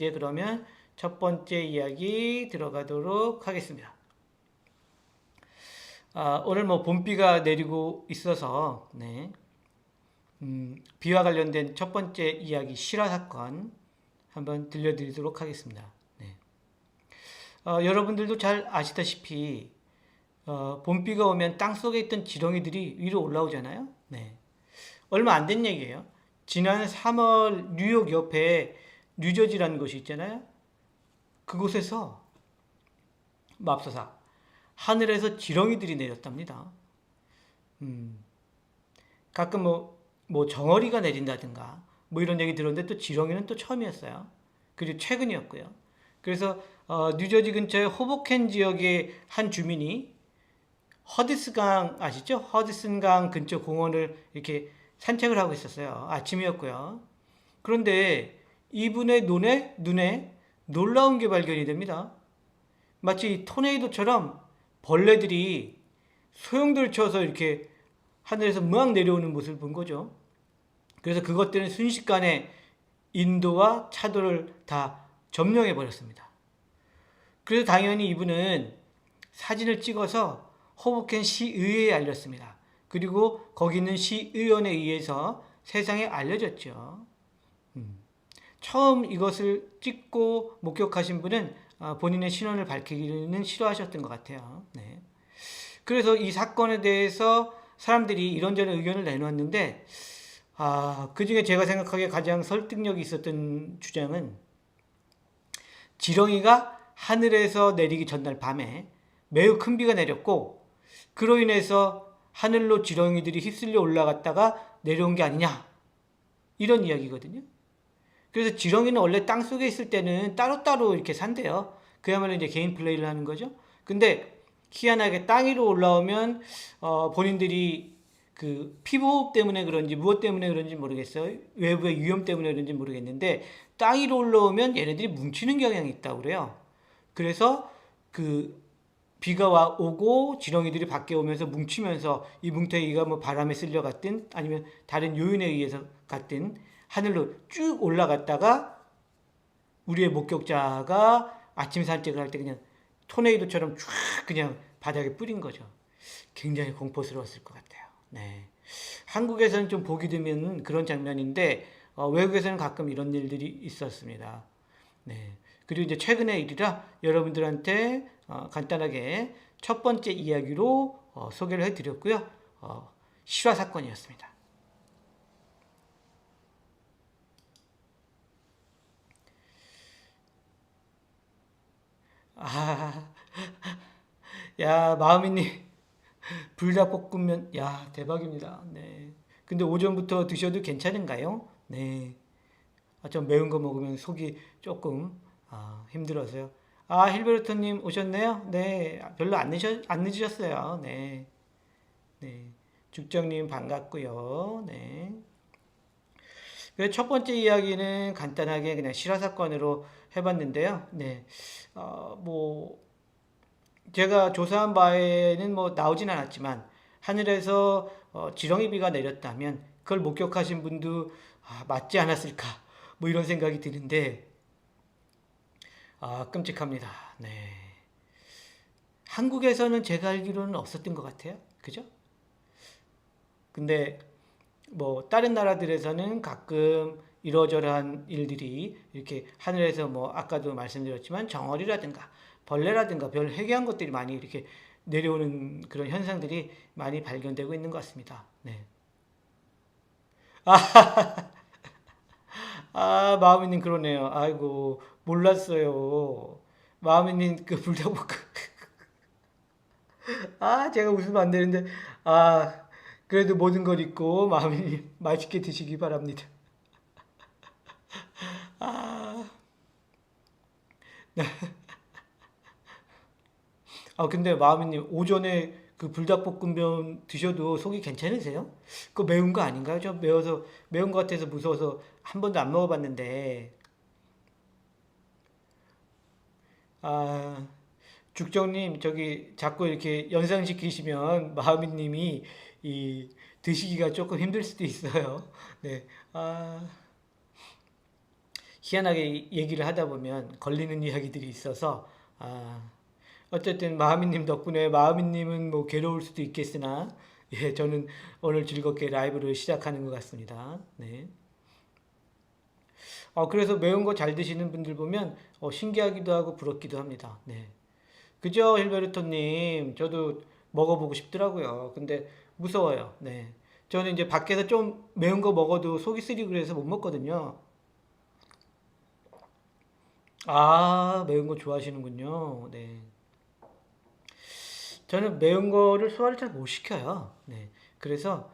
이제 그러면 첫 번째 이야기 들어가도록 하겠습니다. 오늘 뭐 봄비가 내리고 있어서 비와 관련된 첫 번째 이야기 실화 사건 한번 들려드리도록 하겠습니다. 여러분들도 잘 아시다시피 봄비가 오면 땅속에 있던 지렁이들이 위로 올라오잖아요. 얼마 안 된 얘기예요. 지난 3월 뉴욕 옆에 뉴저지라는 곳이 있잖아요. 그곳에서 맙소사 하늘에서 지렁이들이 내렸답니다. 가끔 뭐 정어리가 내린다든가 뭐 이런 얘기 들었는데 또 지렁이는 또 처음이었어요. 그리고 최근이었고요. 그래서 뉴저지 근처의 호보켄 지역의 한 주민이 허드슨강 아시죠? 허드슨강 근처 공원을 이렇게 산책을 하고 있었어요. 아침이었고요. 그런데 이분의 눈에 놀라운 게 발견이 됩니다. 마치 토네이도처럼 벌레들이 소용돌이 쳐서 이렇게 하늘에서 막 내려오는 모습을 본 거죠. 그래서 그것들은 순식간에 인도와 차도를 다 점령해 버렸습니다. 그래서 당연히 이분은 사진을 찍어서 호보켄 시의회에 알렸습니다. 그리고 거기 있는 시의원에 의해서 세상에 알려졌죠. 처음 이것을 찍고 목격하신 분은 본인의 신원을 밝히기는 싫어하셨던 것 같아요. 그래서 이 사건에 대해서 사람들이 이런저런 의견을 내놓았는데 그 중에 제가 생각하기에 가장 설득력이 있었던 주장은 지렁이가 하늘에서 내리기 전날 밤에 매우 큰 비가 내렸고 그로 인해서 하늘로 지렁이들이 휩쓸려 올라갔다가 내려온 게 아니냐 이런 이야기거든요. 그래서 지렁이는 원래 땅 속에 있을 때는 따로따로 이렇게 산대요. 그야말로 이제 개인 플레이를 하는 거죠. 근데 희한하게 땅 위로 올라오면 본인들이 그 피부호흡 때문에 그런지 무엇 때문에 그런지 모르겠어요. 외부의 위험 때문에 그런지 모르겠는데 땅 위로 올라오면 얘네들이 뭉치는 경향이 있다고 그래요. 그래서 그 비가 오고 지렁이들이 밖에 오면서 뭉치면서 이 뭉텅이가 뭐 바람에 쓸려갔든 아니면 다른 요인에 의해서 갔든 하늘로 쭉 올라갔다가 우리의 목격자가 아침 산책을 할 때 그냥 토네이도처럼 쫙 그냥 바닥에 뿌린 거죠. 굉장히 공포스러웠을 것 같아요. 한국에서는 좀 보기 드문 그런 장면인데 외국에서는 가끔 이런 일들이 있었습니다. 그리고 이제 최근의 일이라 여러분들한테 간단하게 첫 번째 이야기로 소개를 해드렸고요. 실화 사건이었습니다. 야, 마음이님, 불닭볶음면, 야, 대박입니다. 근데 오전부터 드셔도 괜찮은가요? 좀 매운 거 먹으면 속이 조금 힘들어서요. 힐베르토님 오셨네요? 별로 안 늦으셨어요. 죽정님 반갑고요. 그래서 첫 번째 이야기는 간단하게 그냥 실화 사건으로 해봤는데요. 뭐 제가 조사한 바에는 뭐 나오진 않았지만 하늘에서 지렁이 비가 내렸다면 그걸 목격하신 분도 맞지 않았을까 뭐 이런 생각이 드는데 끔찍합니다. 한국에서는 제가 알기로는 없었던 것 같아요. 그죠? 근데 뭐 다른 나라들에서는 가끔 이러저러한 일들이 이렇게 하늘에서 뭐 아까도 말씀드렸지만 정어리라든가 벌레라든가 별 희귀한 것들이 많이 이렇게 내려오는 그런 현상들이 많이 발견되고 있는 것 같습니다. 마음이님 그러네요. 아이고 몰랐어요. 마음이님 그 불닭볶음 제가 웃으면 안 되는데 아 그래도 모든 걸 잊고 마음이님 맛있게 드시기 바랍니다. 근데 마음이님 오전에 그 불닭볶음면 드셔도 속이 괜찮으세요? 그거 매운 거 아닌가요? 좀 매운 거 같아서 무서워서 한 번도 안 먹어봤는데 아 죽정님 저기 자꾸 이렇게 연상시키시면 마음이님이 이 드시기가 조금 힘들 수도 있어요. 네. 희한하게 얘기를 하다 보면 걸리는 이야기들이 있어서 어쨌든 마하미님 덕분에 마하미님은 뭐 괴로울 수도 있겠으나 예, 저는 오늘 즐겁게 라이브를 시작하는 것 같습니다. 네. 그래서 매운 거 잘 드시는 분들 보면 신기하기도 하고 부럽기도 합니다. 네. 그죠, 힐베르토님? 저도 먹어보고 싶더라고요. 근데 무서워요. 네. 저는 이제 밖에서 좀 매운 거 먹어도 속이 쓰리고 그래서 못 먹거든요. 매운 거 좋아하시는군요. 네. 저는 매운 거를 소화를 잘 못 시켜요. 네. 그래서,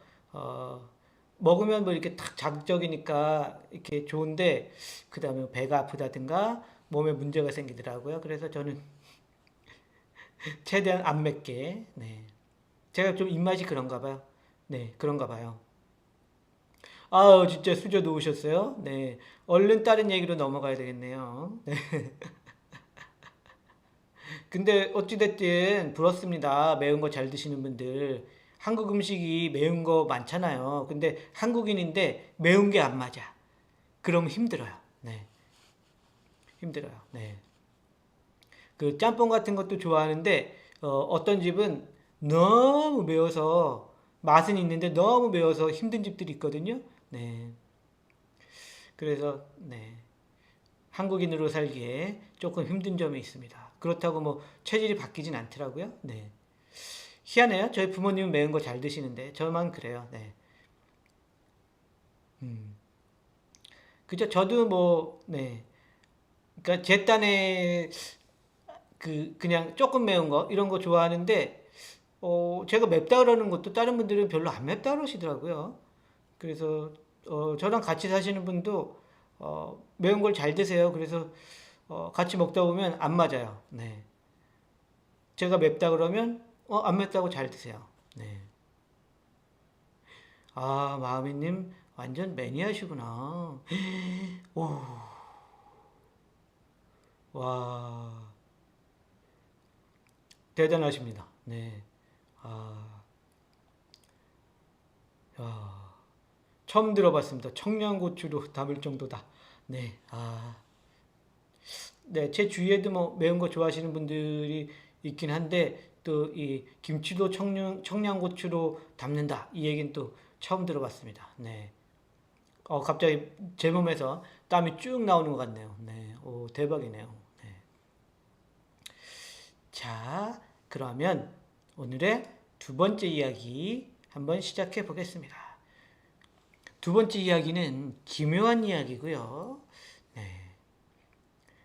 먹으면 뭐 이렇게 탁 자극적이니까 이렇게 좋은데, 그 다음에 배가 아프다든가, 몸에 문제가 생기더라고요. 그래서 저는 최대한 안 맵게, 네. 제가 좀 입맛이 그런가 봐요. 네, 그런가 봐요. 진짜 수저 놓으셨어요? 네. 얼른 다른 얘기로 넘어가야 되겠네요. 네. 근데 어찌됐든 부럽습니다. 매운 거 잘 드시는 분들. 한국 음식이 매운 거 많잖아요. 근데 한국인인데 매운 게 안 맞아. 그럼 힘들어요. 네. 힘들어요. 네. 그 짬뽕 같은 것도 좋아하는데 어떤 집은 너무 매워서 맛은 있는데 너무 매워서 힘든 집들이 있거든요. 네. 그래서 네. 한국인으로 살기에 조금 힘든 점이 있습니다. 그렇다고 뭐 체질이 바뀌진 않더라고요. 네. 희한해요. 저희 부모님은 매운 거 잘 드시는데 저만 그래요. 네. 음. 그죠? 저도 뭐 네. 그러니까 제 딴에 그냥 조금 매운 거 이런 거 좋아하는데 제가 맵다 그러는 것도 다른 분들은 별로 안 맵다 그러시더라고요. 그래서 저랑 같이 사시는 분도 매운 걸 잘 드세요. 그래서 같이 먹다 보면 안 맞아요. 네. 제가 맵다 그러면 안 맵다고 잘 드세요. 네. 마음이님 완전 매니아시구나. 오, 와, 대단하십니다. 네. 아, 야, 처음 들어봤습니다. 청양고추로 담을 정도다. 네. 네, 제 주위에도 뭐 매운 거 좋아하시는 분들이 있긴 한데 또 이 김치도 청양고추로 담는다. 이 얘기는 또 처음 들어봤습니다. 네. 갑자기 제 몸에서 땀이 쭉 나오는 것 같네요. 네. 오, 대박이네요. 네. 자, 그러면 오늘의 두 번째 이야기 한번 시작해 보겠습니다. 두 번째 이야기는 기묘한 이야기고요. 네.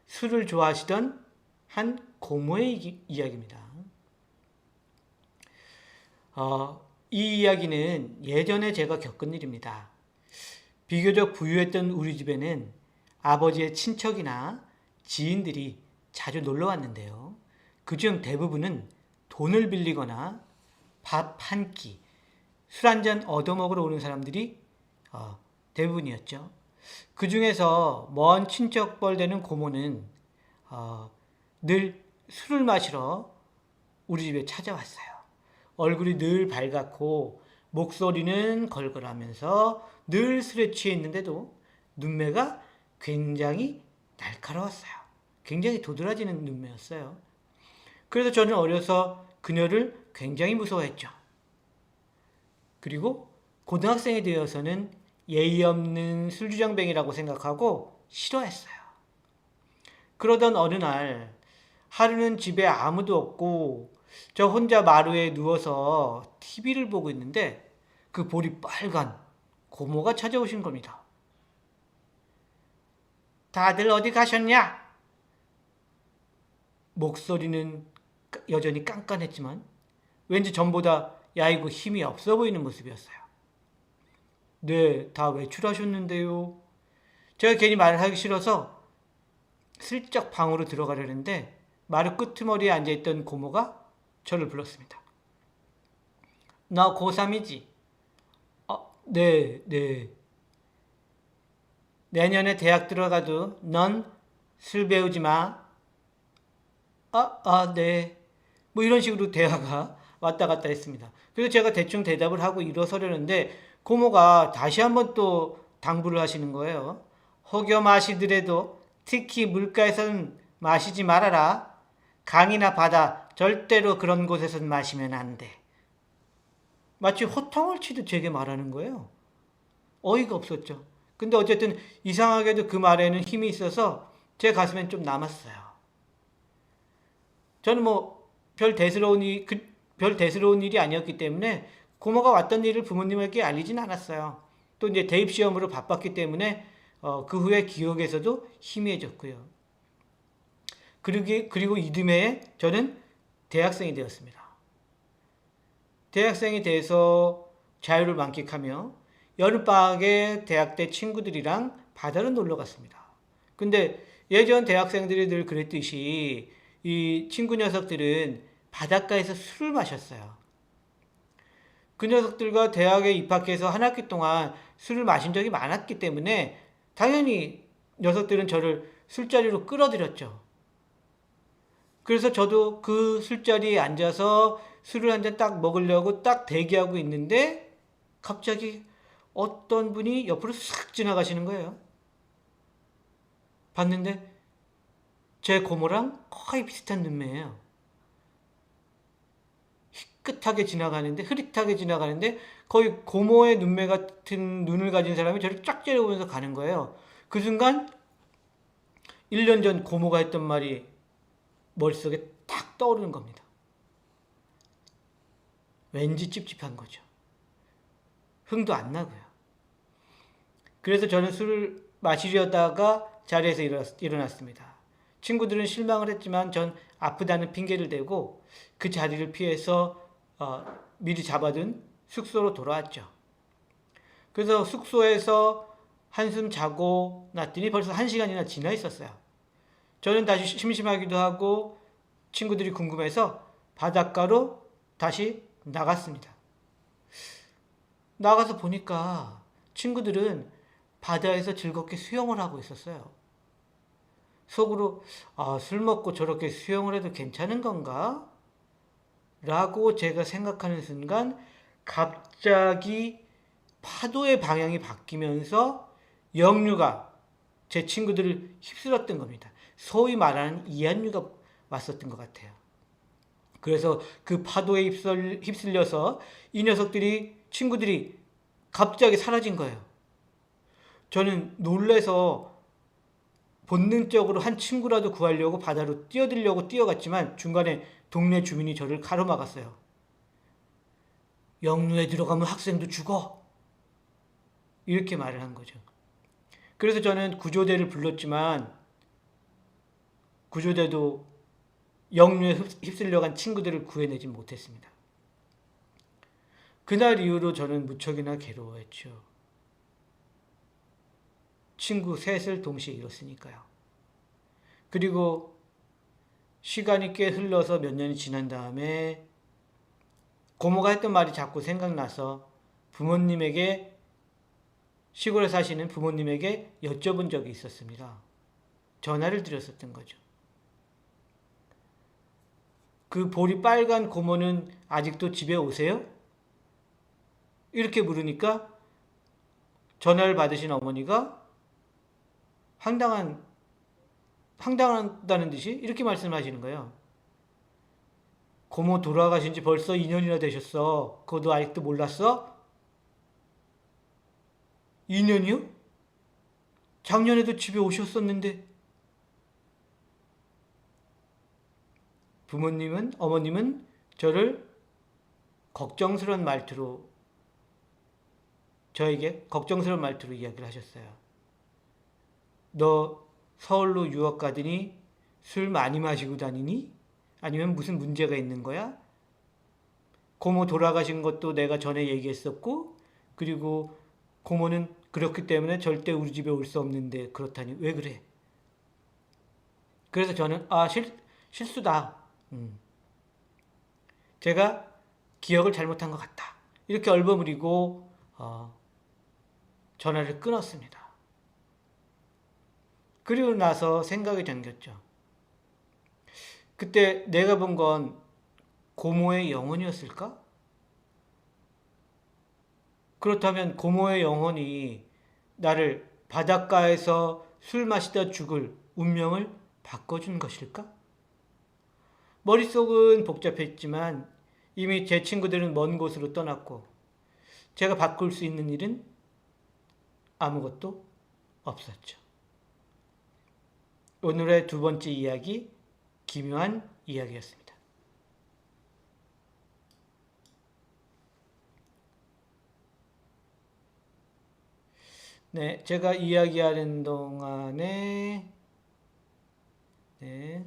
술을 좋아하시던 한 고모의 이야기입니다. 이 이야기는 예전에 제가 겪은 일입니다. 비교적 부유했던 우리 집에는 아버지의 친척이나 지인들이 자주 놀러 왔는데요. 그중 대부분은 돈을 빌리거나 밥 한 끼, 술 한 잔 얻어먹으러 오는 사람들이 대부분이었죠. 그 중에서 먼 친척뻘 되는 고모는 늘 술을 마시러 우리 집에 찾아왔어요. 얼굴이 늘 밝았고 목소리는 걸걸하면서 늘 술에 취해 있는데도 눈매가 굉장히 날카로웠어요. 굉장히 도드라지는 눈매였어요. 그래서 저는 어려서 그녀를 굉장히 무서워했죠. 그리고 고등학생이 되어서는 예의 없는 술주정뱅이라고 생각하고 싫어했어요. 그러던 어느 날 하루는 집에 아무도 없고 저 혼자 마루에 누워서 TV를 보고 있는데 그 볼이 빨간 고모가 찾아오신 겁니다. 다들 어디 가셨냐? 목소리는 여전히 깐깐했지만 왠지 전보다 야이고 힘이 없어 보이는 모습이었어요. 네, 다 외출하셨는데요. 제가 괜히 말을 하기 싫어서 슬쩍 방으로 들어가려는데 마루 끄트머리에 앉아있던 고모가 저를 불렀습니다. 나 고3이지? 네, 네. 내년에 대학 들어가도 넌 술 배우지 마. 네. 뭐 이런 식으로 대화가 왔다 갔다 했습니다. 그래서 제가 대충 대답을 하고 일어서려는데 고모가 다시 한번 또 당부를 하시는 거예요. 혹여 마시더라도 특히 물가에선 마시지 말아라. 강이나 바다 절대로 그런 곳에선 마시면 안 돼. 마치 호탕을 치듯 제게 말하는 거예요. 어이가 없었죠. 근데 어쨌든 이상하게도 그 말에는 힘이 있어서 제 가슴엔 좀 남았어요. 저는 뭐 별 대수로운 일이 아니었기 때문에 고모가 왔던 일을 부모님에게 알리진 않았어요. 또 이제 대입 시험으로 바빴기 때문에 그 후에 기억에서도 희미해졌고요. 그리고 이듬해에 저는 대학생이 되었습니다. 대학생이 돼서 자유를 만끽하며 여름방학에 대학 때 친구들이랑 바다로 놀러 갔습니다. 근데 예전 대학생들이 늘 그랬듯이 이 친구 녀석들은 바닷가에서 술을 마셨어요. 그 녀석들과 대학에 입학해서 한 학기 동안 술을 마신 적이 많았기 때문에 당연히 녀석들은 저를 술자리로 끌어들였죠. 그래서 저도 그 술자리에 앉아서 술을 한 잔 딱 먹으려고 딱 대기하고 있는데 갑자기 어떤 분이 옆으로 싹 지나가시는 거예요. 봤는데 제 고모랑 거의 비슷한 눈매예요. 희끗하게 지나가는데 흐릿하게 지나가는데 거의 고모의 눈매 같은 눈을 가진 사람이 저를 쫙 째려보면서 가는 거예요. 그 순간 1년 전 고모가 했던 말이 머릿속에 탁 떠오르는 겁니다. 왠지 찝찝한 거죠. 흥도 안 나고요. 그래서 저는 술을 마시려다가 자리에서 일어났습니다. 친구들은 실망을 했지만 전 아프다는 핑계를 대고 그 자리를 피해서 미리 잡아둔 숙소로 돌아왔죠. 그래서 숙소에서 한숨 자고 났더니 벌써 1시간이나 지나 있었어요. 저는 다시 심심하기도 하고 친구들이 궁금해서 바닷가로 다시 나갔습니다. 나가서 보니까 친구들은 바다에서 즐겁게 수영을 하고 있었어요. 속으로 술 먹고 저렇게 수영을 해도 괜찮은 건가? 라고 제가 생각하는 순간 갑자기 파도의 방향이 바뀌면서 역류가 제 친구들을 휩쓸었던 겁니다. 소위 말하는 이한류가 왔었던 것 같아요. 그래서 그 파도에 휩쓸려서 이 친구들이 갑자기 사라진 거예요. 저는 놀래서 본능적으로 한 친구라도 구하려고 바다로 뛰어들려고 뛰어갔지만 중간에 동네 주민이 저를 가로막았어요. 역류에 들어가면 학생도 죽어. 이렇게 말을 한 거죠. 그래서 저는 구조대를 불렀지만 구조대도 역류에 휩쓸려간 친구들을 구해내지 못했습니다. 그날 이후로 저는 무척이나 괴로워했죠. 친구 셋을 동시에 잃었으니까요. 그리고 시간이 꽤 흘러서 몇 년이 지난 다음에 고모가 했던 말이 자꾸 생각나서 시골에 사시는 부모님에게 여쭤본 적이 있었습니다. 전화를 드렸었던 거죠. 그 볼이 빨간 고모는 아직도 집에 오세요? 이렇게 물으니까 전화를 받으신 어머니가 황당하다는 듯이 이렇게 말씀하시는 거예요. 고모 돌아가신 지 벌써 2년이나 되셨어. 그것도 아직도 몰랐어? 2년이요? 작년에도 집에 오셨었는데. 어머님은 저를 저에게 걱정스러운 말투로 이야기를 하셨어요. 너 서울로 유학 가더니 술 많이 마시고 다니니? 아니면 무슨 문제가 있는 거야? 고모 돌아가신 것도 내가 전에 얘기했었고, 그리고 고모는 그렇기 때문에 절대 우리 집에 올 수 없는데 그렇다니 왜 그래? 그래서 저는 실수다. 제가 기억을 잘못한 것 같다. 이렇게 얼버무리고 전화를 끊었습니다. 그리고 나서 생각이 잠겼죠. 그때 내가 본 건 고모의 영혼이었을까? 그렇다면 고모의 영혼이 나를 바닷가에서 술 마시다 죽을 운명을 바꿔준 것일까? 머릿속은 복잡했지만 이미 제 친구들은 먼 곳으로 떠났고 제가 바꿀 수 있는 일은 아무것도 없었죠. 오늘의 두 번째 이야기, 기묘한 이야기였습니다. 네, 제가 이야기하는 동안에 네,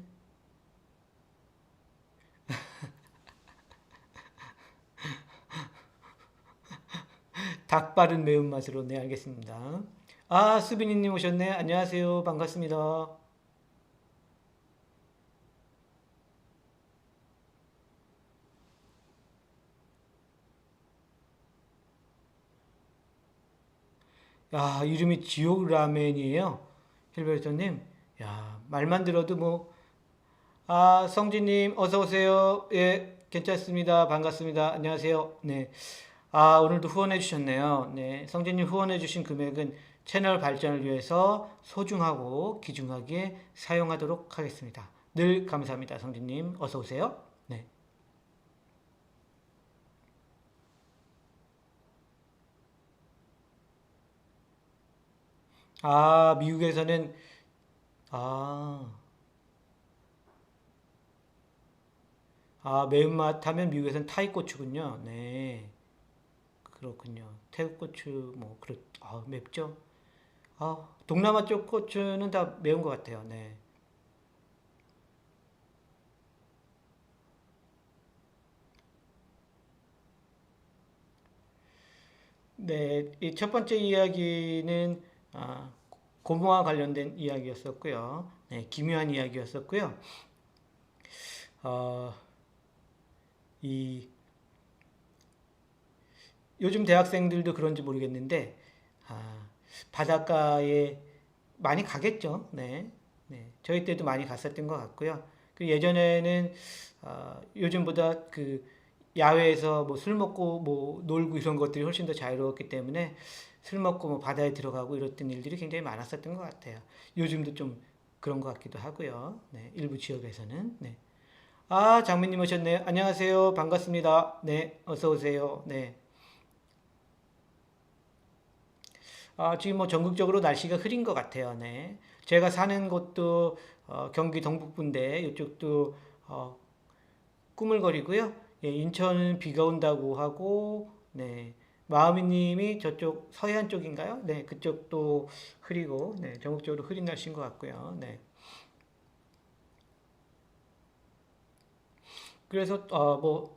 닭바른 매운맛으로 네, 알겠습니다. 아, 수빈이님 오셨네. 안녕하세요. 반갑습니다. 야, 이름이 지옥 라멘이에요. 힐베르토님. 야, 말만 들어도 뭐, 아, 성진님, 어서오세요. 예, 괜찮습니다. 반갑습니다. 안녕하세요. 네. 아, 오늘도 후원해 주셨네요. 네. 성진님 후원해 주신 금액은 채널 발전을 위해서 소중하고 귀중하게 사용하도록 하겠습니다. 늘 감사합니다. 성진님, 어서오세요. 네. 아, 미국에서는, 아, 아, 매운맛 하면 미국에서는 타이 고추군요. 네. 그렇군요. 태국 고추, 뭐, 맵죠? 아, 동남아 쪽 고추는 다 매운 것 같아요. 네. 네, 이 첫 번째 이야기는, 아, 고모와 관련된 이야기였었고요. 네, 기묘한 이야기였었고요. 어, 이, 요즘 대학생들도 그런지 모르겠는데, 아, 바닷가에 많이 가겠죠. 네. 네. 저희 때도 많이 갔었던 것 같고요. 그 예전에는 요즘보다 그 야외에서 뭐 술 먹고 뭐 놀고 이런 것들이 훨씬 더 자유로웠기 때문에 술 먹고 뭐 바다에 들어가고 이랬던 일들이 굉장히 많았었던 것 같아요. 요즘도 좀 그런 것 같기도 하고요. 네. 일부 지역에서는. 네. 아, 장미님 오셨네요. 안녕하세요. 반갑습니다. 네. 어서 오세요. 네. 아, 지금 뭐 전국적으로 날씨가 흐린 것 같아요. 네. 제가 사는 곳도 경기 동북부인데 이쪽도 어, 꾸물거리고요. 예, 인천은 비가 온다고 하고, 네. 마음이님이 저쪽 서해안 쪽인가요? 네, 그쪽도 흐리고, 네, 전국적으로 흐린 날씨인 것 같고요. 네. 그래서 뭐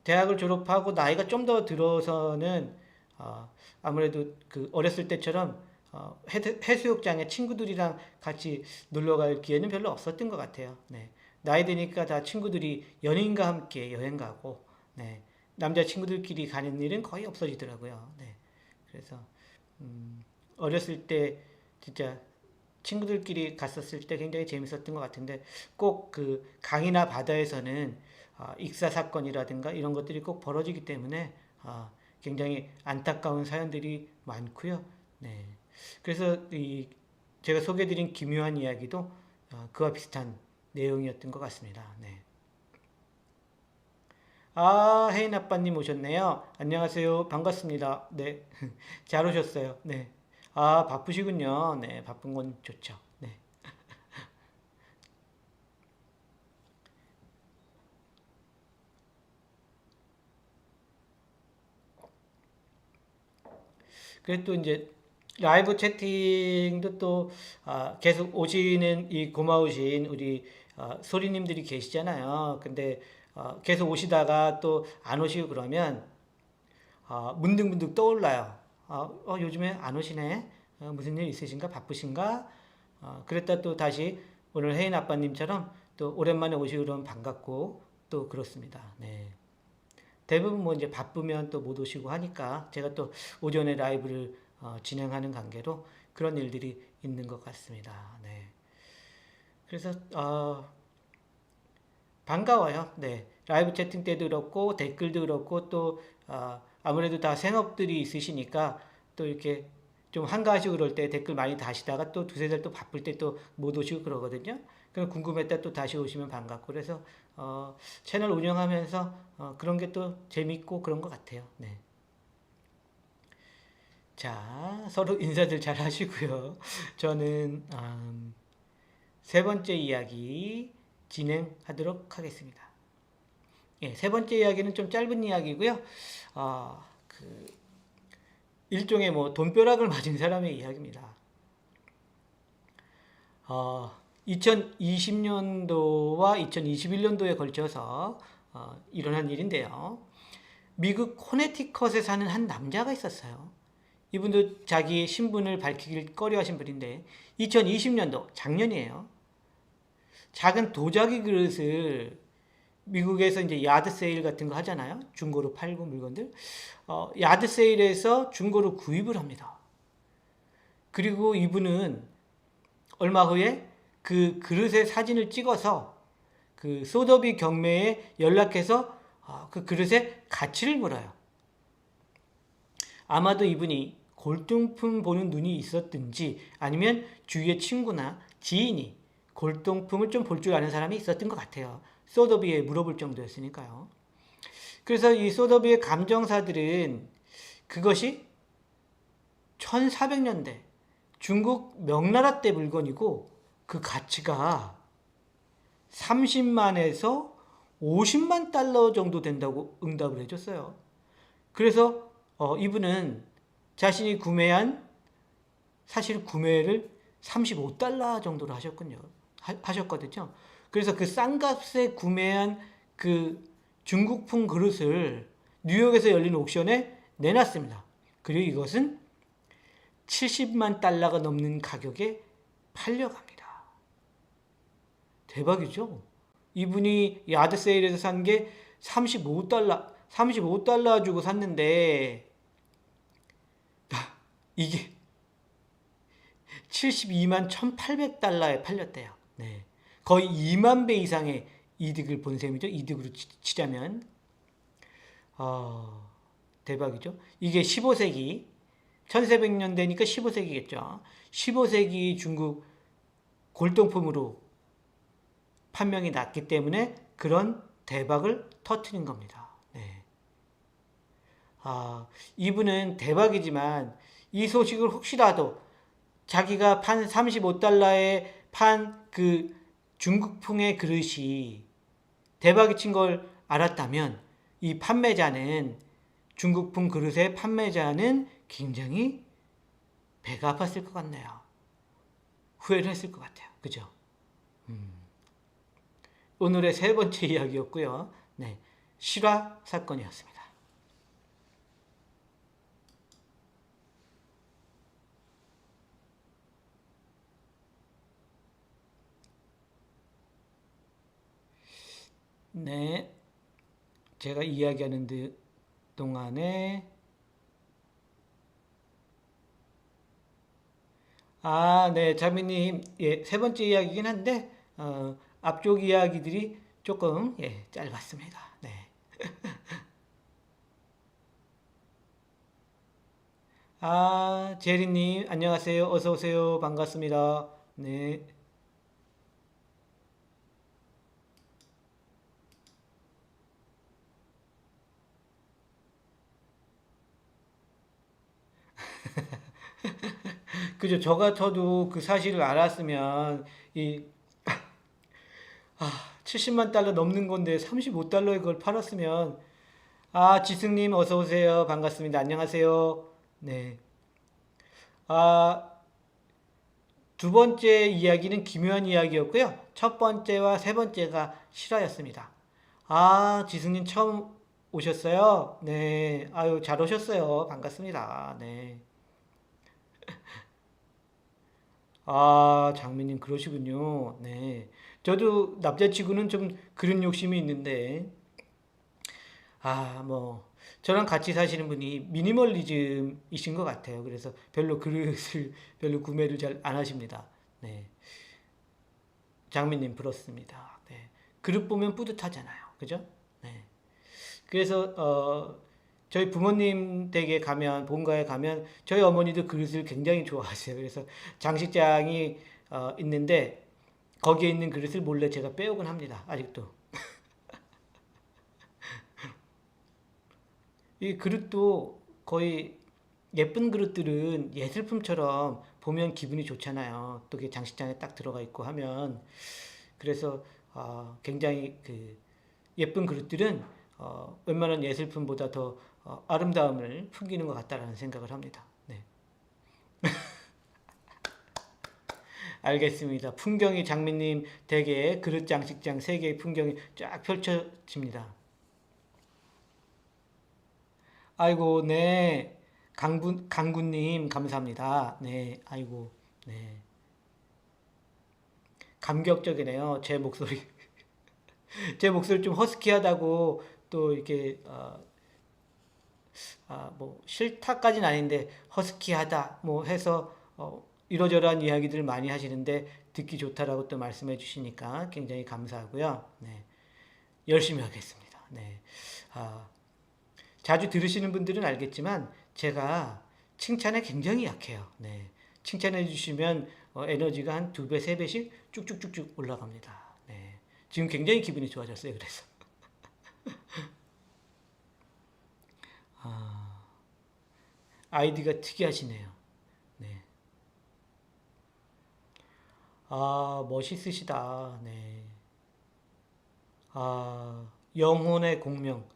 대학을 졸업하고 나이가 좀 더 들어서는 아무래도 그 어렸을 때처럼 해수욕장에 친구들이랑 같이 놀러 갈 기회는 별로 없었던 것 같아요. 네. 나이 드니까 다 친구들이 연인과 함께 여행 가고, 네. 남자 친구들끼리 가는 일은 거의 없어지더라고요. 네. 그래서 어렸을 때 진짜 친구들끼리 갔었을 때 굉장히 재밌었던 것 같은데 꼭 그 강이나 바다에서는 익사 사건이라든가 이런 것들이 꼭 벌어지기 때문에 굉장히 안타까운 사연들이 많고요. 네. 그래서 이 제가 소개드린 기묘한 이야기도 그와 비슷한 내용이었던 것 같습니다. 네. 아, 혜인 아빠님 오셨네요. 안녕하세요. 반갑습니다. 네. 잘 오셨어요. 네. 아, 바쁘시군요. 네. 바쁜 건 좋죠. 네. 그래서 또 이제 라이브 채팅도 또 계속 오시는 이 고마우신 우리 소리님들이 계시잖아요. 근데 계속 오시다가 또 안 오시고 그러면 문득문득 떠올라요. 요즘에 안 오시네. 무슨 일 있으신가? 바쁘신가? 그랬다 또 다시 오늘 혜인 아빠님처럼 또 오랜만에 오시고 그러면 반갑고 또 그렇습니다. 네. 대부분 뭐 이제 바쁘면 또 못 오시고 하니까 제가 또 오전에 라이브를 진행하는 관계로 그런 일들이 있는 것 같습니다. 네. 그래서 반가워요. 네. 라이브 채팅 때도 그렇고 댓글도 그렇고 또 아무래도 다 생업들이 있으시니까 또 이렇게 좀 한가하시고 그럴 때 댓글 많이 다시다가 또 두세 달 또 바쁠 때 또 못 오시고 그러거든요. 그럼 궁금했다 또 다시 오시면 반갑고 그래서 채널 운영하면서 그런 게 또 재밌고 그런 것 같아요. 네. 자, 서로 인사들 잘 하시고요. 저는 세 번째 이야기 진행하도록 하겠습니다. 예, 세 번째 이야기는 좀 짧은 이야기고요. 그 일종의 뭐 돈벼락을 맞은 사람의 이야기입니다. 2020년도와 2021년도에 걸쳐서 일어난 일인데요. 미국 코네티컷에 사는 한 남자가 있었어요. 이분도 자기 신분을 밝히길 꺼려하신 분인데 2020년도 작년이에요. 작은 도자기 그릇을 미국에서 이제 야드 세일 같은 거 하잖아요. 중고로 팔고 물건들. 야드 세일에서 중고로 구입을 합니다. 그리고 이분은 얼마 후에 그 그릇의 사진을 찍어서 그 소더비 경매에 연락해서 그 그릇의 가치를 물어요. 아마도 이분이 골동품 보는 눈이 있었든지 아니면 주위의 친구나 지인이 골동품을 좀 볼 줄 아는 사람이 있었던 것 같아요. 소더비에 물어볼 정도였으니까요. 그래서 이 소더비의 감정사들은 그것이 1400년대 중국 명나라 때 물건이고 그 가치가 30만에서 50만 달러 정도 된다고 응답을 해줬어요. 그래서 이분은 자신이 구매한 사실 구매를 35달러 정도로 하셨거든요. 그래서 그 싼 값에 구매한 그 중국풍 그릇을 뉴욕에서 열린 옥션에 내놨습니다. 그리고 이것은 70만 달러가 넘는 가격에 팔려갑니다. 대박이죠? 이분이 야드 세일에서 산 게 35달러 주고 샀는데 이게 72만 1,800달러에 팔렸대요. 네. 거의 2만 배 이상의 이득을 본 셈이죠. 이득으로 치자면. 대박이죠. 이게 15세기, 1400년대니까 15세기겠죠. 15세기 중국 골동품으로 판명이 났기 때문에 그런 대박을 터트린 겁니다. 네. 이분은 대박이지만 이 소식을 혹시라도 자기가 판 35달러에 판 그 중국풍의 그릇이 대박이 친 걸 알았다면 이 판매자는 중국풍 그릇의 판매자는 굉장히 배가 아팠을 것 같네요. 후회를 했을 것 같아요. 그죠? 오늘의 세 번째 이야기였고요. 네, 실화 사건이었습니다. 네, 제가 이야기하는 동안에 네, 자매님, 예, 세 번째 이야기긴 한데 앞쪽 이야기들이 조금 짧았습니다. 네. 제리님, 안녕하세요. 어서 오세요. 반갑습니다. 네. 그죠. 저도 그 사실을 알았으면, 70만 달러 넘는 건데 35달러에 그걸 팔았으면, 지승님 어서 오세요. 반갑습니다. 안녕하세요. 네. 아, 두 번째 이야기는 기묘한 이야기였고요. 첫 번째와 세 번째가 실화였습니다. 지승님 처음 오셨어요? 네. 아유, 잘 오셨어요. 반갑습니다. 네. 장미님 그러시군요. 네. 저도 남자치고는 좀 그런 욕심이 있는데, 뭐, 저랑 같이 사시는 분이 미니멀리즘이신 것 같아요. 그래서 별로 그릇을, 별로 구매를 잘 안 하십니다. 네. 장미님 부럽습니다. 네. 그릇 보면 뿌듯하잖아요. 그죠? 네. 그래서, 저희 부모님 댁에 가면, 본가에 가면 저희 어머니도 그릇을 굉장히 좋아하세요. 그래서 장식장이 있는데 거기에 있는 그릇을 몰래 제가 빼오곤 합니다. 아직도. 이 그릇도 거의 예쁜 그릇들은 예술품처럼 보면 기분이 좋잖아요. 또 그게 장식장에 딱 들어가 있고 하면. 그래서 굉장히 그 예쁜 그릇들은 웬만한 예술품보다 더 아름다움을 풍기는 것 같다라는 생각을 합니다. 네, 알겠습니다. 풍경이 장미님 댁에 그릇 장식장 세 개의 풍경이 쫙 펼쳐집니다. 아이고, 네. 강구님, 감사합니다. 네, 아이고, 네. 감격적이네요. 제 목소리. 제 목소리 좀 허스키하다고 또 이렇게, 뭐, 싫다까지는 아닌데, 허스키하다, 뭐 해서, 이러저러한 이야기들을 많이 하시는데, 듣기 좋다라고 또 말씀해 주시니까 굉장히 감사하고요. 네. 열심히 하겠습니다. 네. 아, 자주 들으시는 분들은 알겠지만 제가 칭찬에 굉장히 약해요. 네. 칭찬해 주시면 에너지가 한 두 배, 세 배씩 쭉쭉쭉쭉 올라갑니다. 네. 지금 굉장히 기분이 좋아졌어요. 그래서 아이디가 특이하시네요. 네. 멋있으시다. 네. 영혼의 공명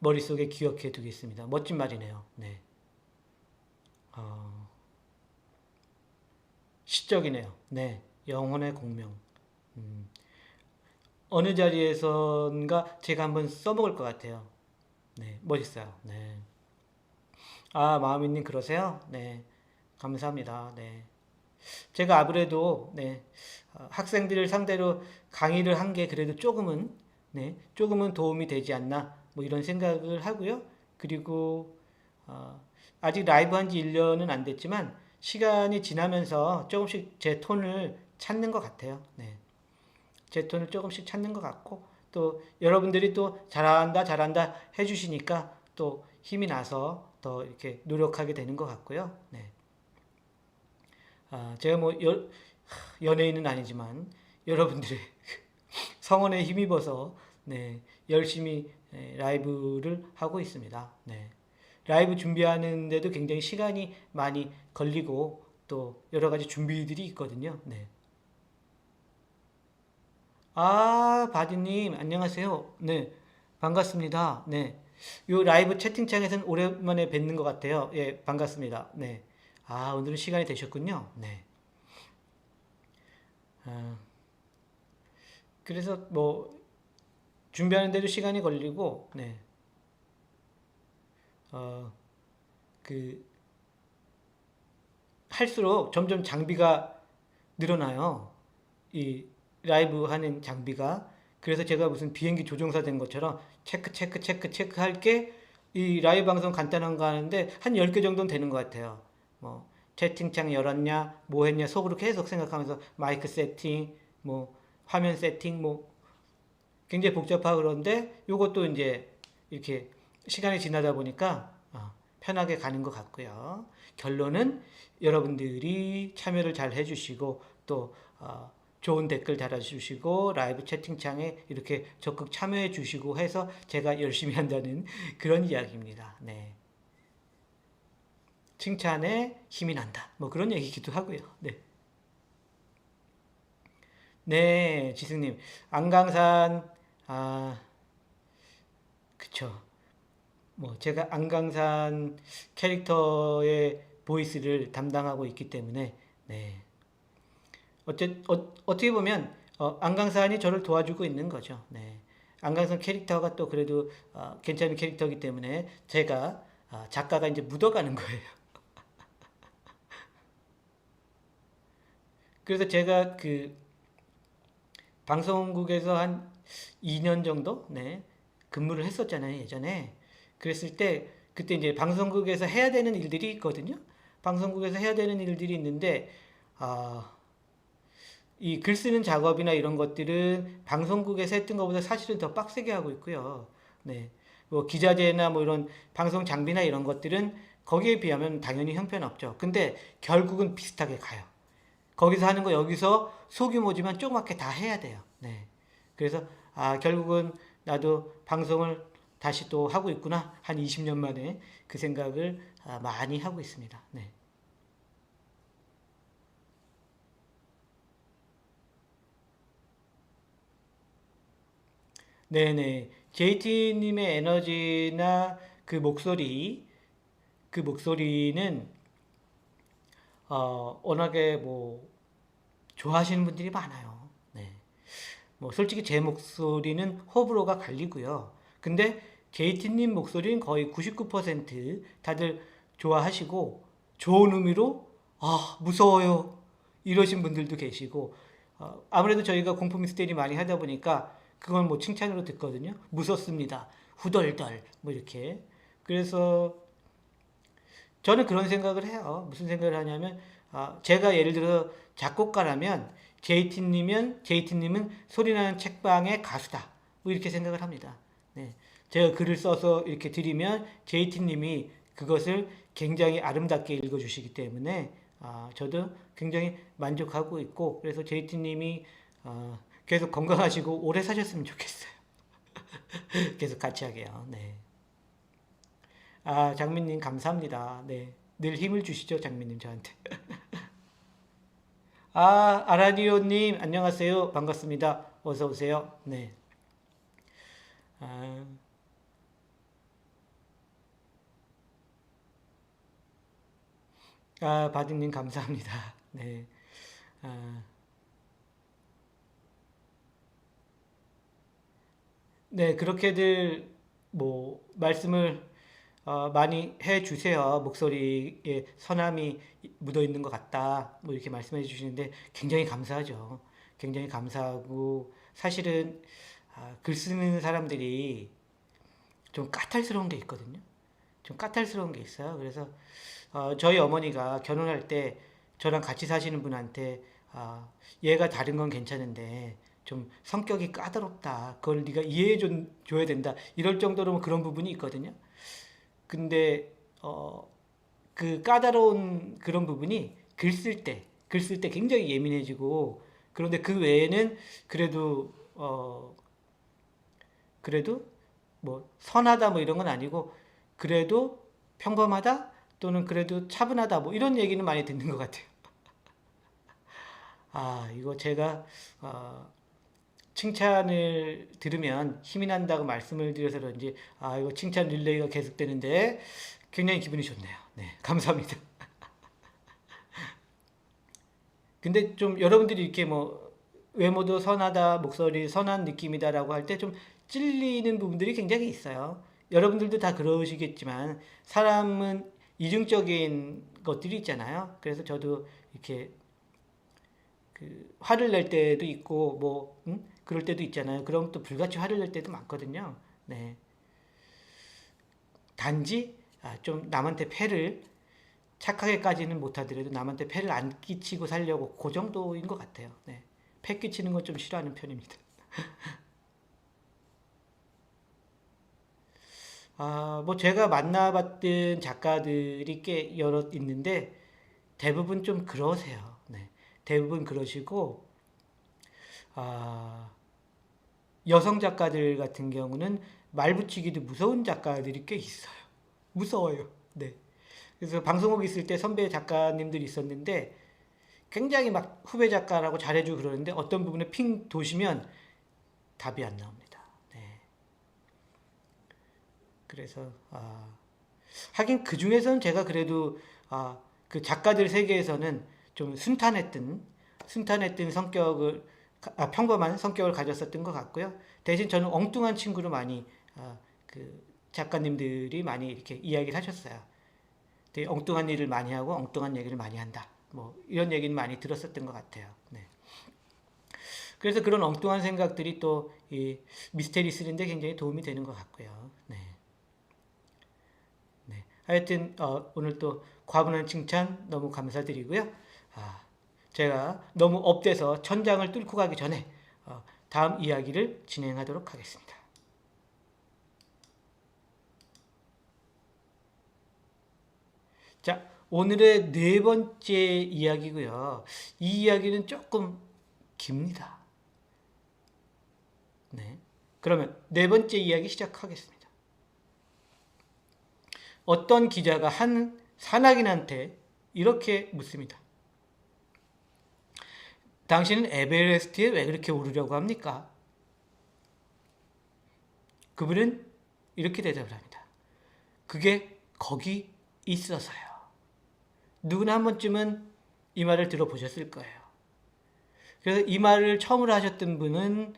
머릿속에 기억해 두겠습니다. 멋진 말이네요. 네. 아, 시적이네요. 네. 영혼의 공명. 음, 어느 자리에선가 제가 한번 써먹을 것 같아요. 네, 멋있어요. 네. 마음이님 그러세요? 네, 감사합니다. 네. 제가 아무래도, 네, 학생들을 상대로 강의를 한 게 그래도 조금은, 네, 조금은 도움이 되지 않나, 뭐 이런 생각을 하고요. 그리고, 어, 아직 라이브 한 지 1년은 안 됐지만, 시간이 지나면서 조금씩 제 톤을 찾는 것 같아요. 네. 제 톤을 조금씩 찾는 것 같고 또 여러분들이 또 잘한다 잘한다 해주시니까 또 힘이 나서 더 이렇게 노력하게 되는 것 같고요. 네. 제가 뭐 연예인은 아니지만 여러분들의 성원에 힘입어서 네, 열심히 라이브를 하고 있습니다. 네. 라이브 준비하는데도 굉장히 시간이 많이 걸리고 또 여러 가지 준비들이 있거든요. 네. 바디님, 안녕하세요. 네, 반갑습니다. 네, 요 라이브 채팅창에서는 오랜만에 뵙는 것 같아요. 예, 반갑습니다. 네, 오늘은 시간이 되셨군요. 네, 아, 그래서 뭐, 준비하는데도 시간이 걸리고, 네, 어, 그, 할수록 점점 장비가 늘어나요. 이 라이브 하는 장비가. 그래서 제가 무슨 비행기 조종사 된 것처럼 체크 할 게 이 라이브 방송 간단한 거 하는데 한 10개 정도는 되는 것 같아요. 뭐 채팅창 열었냐, 뭐 했냐 속으로 계속 생각하면서 마이크 세팅, 뭐 화면 세팅, 뭐 굉장히 복잡하고 그런데 요것도 이제 이렇게 시간이 지나다 보니까 편하게 가는 것 같고요. 결론은 여러분들이 참여를 잘 해주시고 또 좋은 댓글 달아주시고 라이브 채팅창에 이렇게 적극 참여해 주시고 해서 제가 열심히 한다는 그런 이야기입니다. 네. 칭찬에 힘이 난다. 뭐 그런 얘기기도 하고요. 네. 네, 지승님. 안강산, 아, 그쵸. 뭐 제가 안강산 캐릭터의 보이스를 담당하고 있기 때문에 네. 어떻게 보면 안강산이 저를 도와주고 있는 거죠. 네. 안강산 캐릭터가 또 그래도 괜찮은 캐릭터이기 때문에 제가 작가가 이제 묻어가는 거예요. 그래서 제가 그 방송국에서 한 2년 정도 네, 근무를 했었잖아요, 예전에. 그랬을 때 그때 이제 방송국에서 해야 되는 일들이 있거든요. 방송국에서 해야 되는 일들이 있는데 아, 이 글 쓰는 작업이나 이런 것들은 방송국에서 했던 것보다 사실은 더 빡세게 하고 있고요. 네. 뭐 기자재나 뭐 이런 방송 장비나 이런 것들은 거기에 비하면 당연히 형편없죠. 근데 결국은 비슷하게 가요. 거기서 하는 거 여기서 소규모지만 조그맣게 다 해야 돼요. 네. 그래서 결국은 나도 방송을 다시 또 하고 있구나. 한 20년 만에 그 생각을 많이 하고 있습니다. 네. 네네. JT님의 에너지나 그 목소리, 그 목소리는 워낙에 뭐 좋아하시는 분들이 많아요. 네. 뭐 솔직히 제 목소리는 호불호가 갈리고요. 근데 JT님 목소리는 거의 99% 다들 좋아하시고 좋은 의미로 무서워요 이러신 분들도 계시고 아무래도 저희가 공포 미스테리 많이 하다 보니까 그건 뭐 칭찬으로 듣거든요. 무섭습니다. 후덜덜 뭐 이렇게. 그래서 저는 그런 생각을 해요. 무슨 생각을 하냐면, 제가 예를 들어 작곡가라면, JT님은 소리나는 책방의 가수다. 뭐 이렇게 생각을 합니다. 네. 제가 글을 써서 이렇게 드리면, JT님이 그것을 굉장히 아름답게 읽어주시기 때문에, 저도 굉장히 만족하고 있고, 그래서 JT님이 계속 건강하시고 오래 사셨으면 좋겠어요. 계속 같이 하게요. 네. 장민님 감사합니다. 네. 늘 힘을 주시죠, 장민님 저한테. 아라디오님 안녕하세요. 반갑습니다. 어서 오세요. 네. 아, 바둑님 감사합니다. 네. 아, 네, 그렇게들 뭐 말씀을 많이 해 주세요. 목소리에 선함이 묻어 있는 것 같다. 뭐 이렇게 말씀해 주시는데 굉장히 감사하죠. 굉장히 감사하고 사실은 글 쓰는 사람들이 좀 까탈스러운 게 있거든요. 좀 까탈스러운 게 있어요. 그래서 저희 어머니가 결혼할 때 저랑 같이 사시는 분한테 얘가 다른 건 괜찮은데 좀 성격이 까다롭다. 그걸 네가 이해해 줘야 된다. 이럴 정도로 그런 부분이 있거든요. 근데 그 까다로운 그런 부분이 글 쓸 때 굉장히 예민해지고 그런데 그 외에는 그래도 그래도 뭐 선하다 뭐 이런 건 아니고 그래도 평범하다 또는 그래도 차분하다 뭐 이런 얘기는 많이 듣는 것 같아요. 이거 제가 칭찬을 들으면 힘이 난다고 말씀을 드려서 그런지 이거 칭찬 릴레이가 계속되는데 굉장히 기분이 좋네요. 네, 감사합니다. 근데 좀 여러분들이 이렇게 뭐 외모도 선하다, 목소리 선한 느낌이다라고 할 때 좀 찔리는 부분들이 굉장히 있어요. 여러분들도 다 그러시겠지만 사람은 이중적인 것들이 있잖아요. 그래서 저도 이렇게 그 화를 낼 때도 있고 뭐 그럴 때도 있잖아요. 그럼 또 불같이 화를 낼 때도 많거든요. 네. 단지 좀 남한테 폐를 착하게까지는 못하더라도 남한테 폐를 안 끼치고 살려고 그 정도인 것 같아요. 네. 폐 끼치는 건 좀 싫어하는 편입니다. 뭐 제가 만나봤던 작가들이 꽤 여럿 있는데 대부분 좀 그러세요. 네. 대부분 그러시고 아, 여성 작가들 같은 경우는 말 붙이기도 무서운 작가들이 꽤 있어요. 무서워요. 네. 그래서 방송국 있을 때 선배 작가님들이 있었는데 굉장히 막 후배 작가라고 잘해주고 그러는데 어떤 부분에 핑 도시면 답이 안 나옵니다. 네. 그래서 하긴 그 중에서는 제가 그래도 그 작가들 세계에서는 좀 순탄했던 성격을 평범한 성격을 가졌었던 것 같고요. 대신 저는 엉뚱한 친구로 많이 그 작가님들이 많이 이렇게 이야기를 하셨어요. 되게 엉뚱한 일을 많이 하고 엉뚱한 얘기를 많이 한다. 뭐 이런 얘기는 많이 들었었던 것 같아요. 네. 그래서 그런 엉뚱한 생각들이 또 이 미스테리 쓰는데 굉장히 도움이 되는 것 같고요. 네. 네. 하여튼 오늘 또 과분한 칭찬 너무 감사드리고요. 제가 너무 업돼서 천장을 뚫고 가기 전에 다음 이야기를 진행하도록 하겠습니다. 자, 오늘의 네 번째 이야기고요. 이 이야기는 조금 깁니다. 네. 그러면 네 번째 이야기 시작하겠습니다. 어떤 기자가 한 산악인한테 이렇게 묻습니다. 당신은 에베레스트에 왜 그렇게 오르려고 합니까? 그분은 이렇게 대답을 합니다. 그게 거기 있어서요. 누구나 한 번쯤은 이 말을 들어보셨을 거예요. 그래서 이 말을 처음으로 하셨던 분은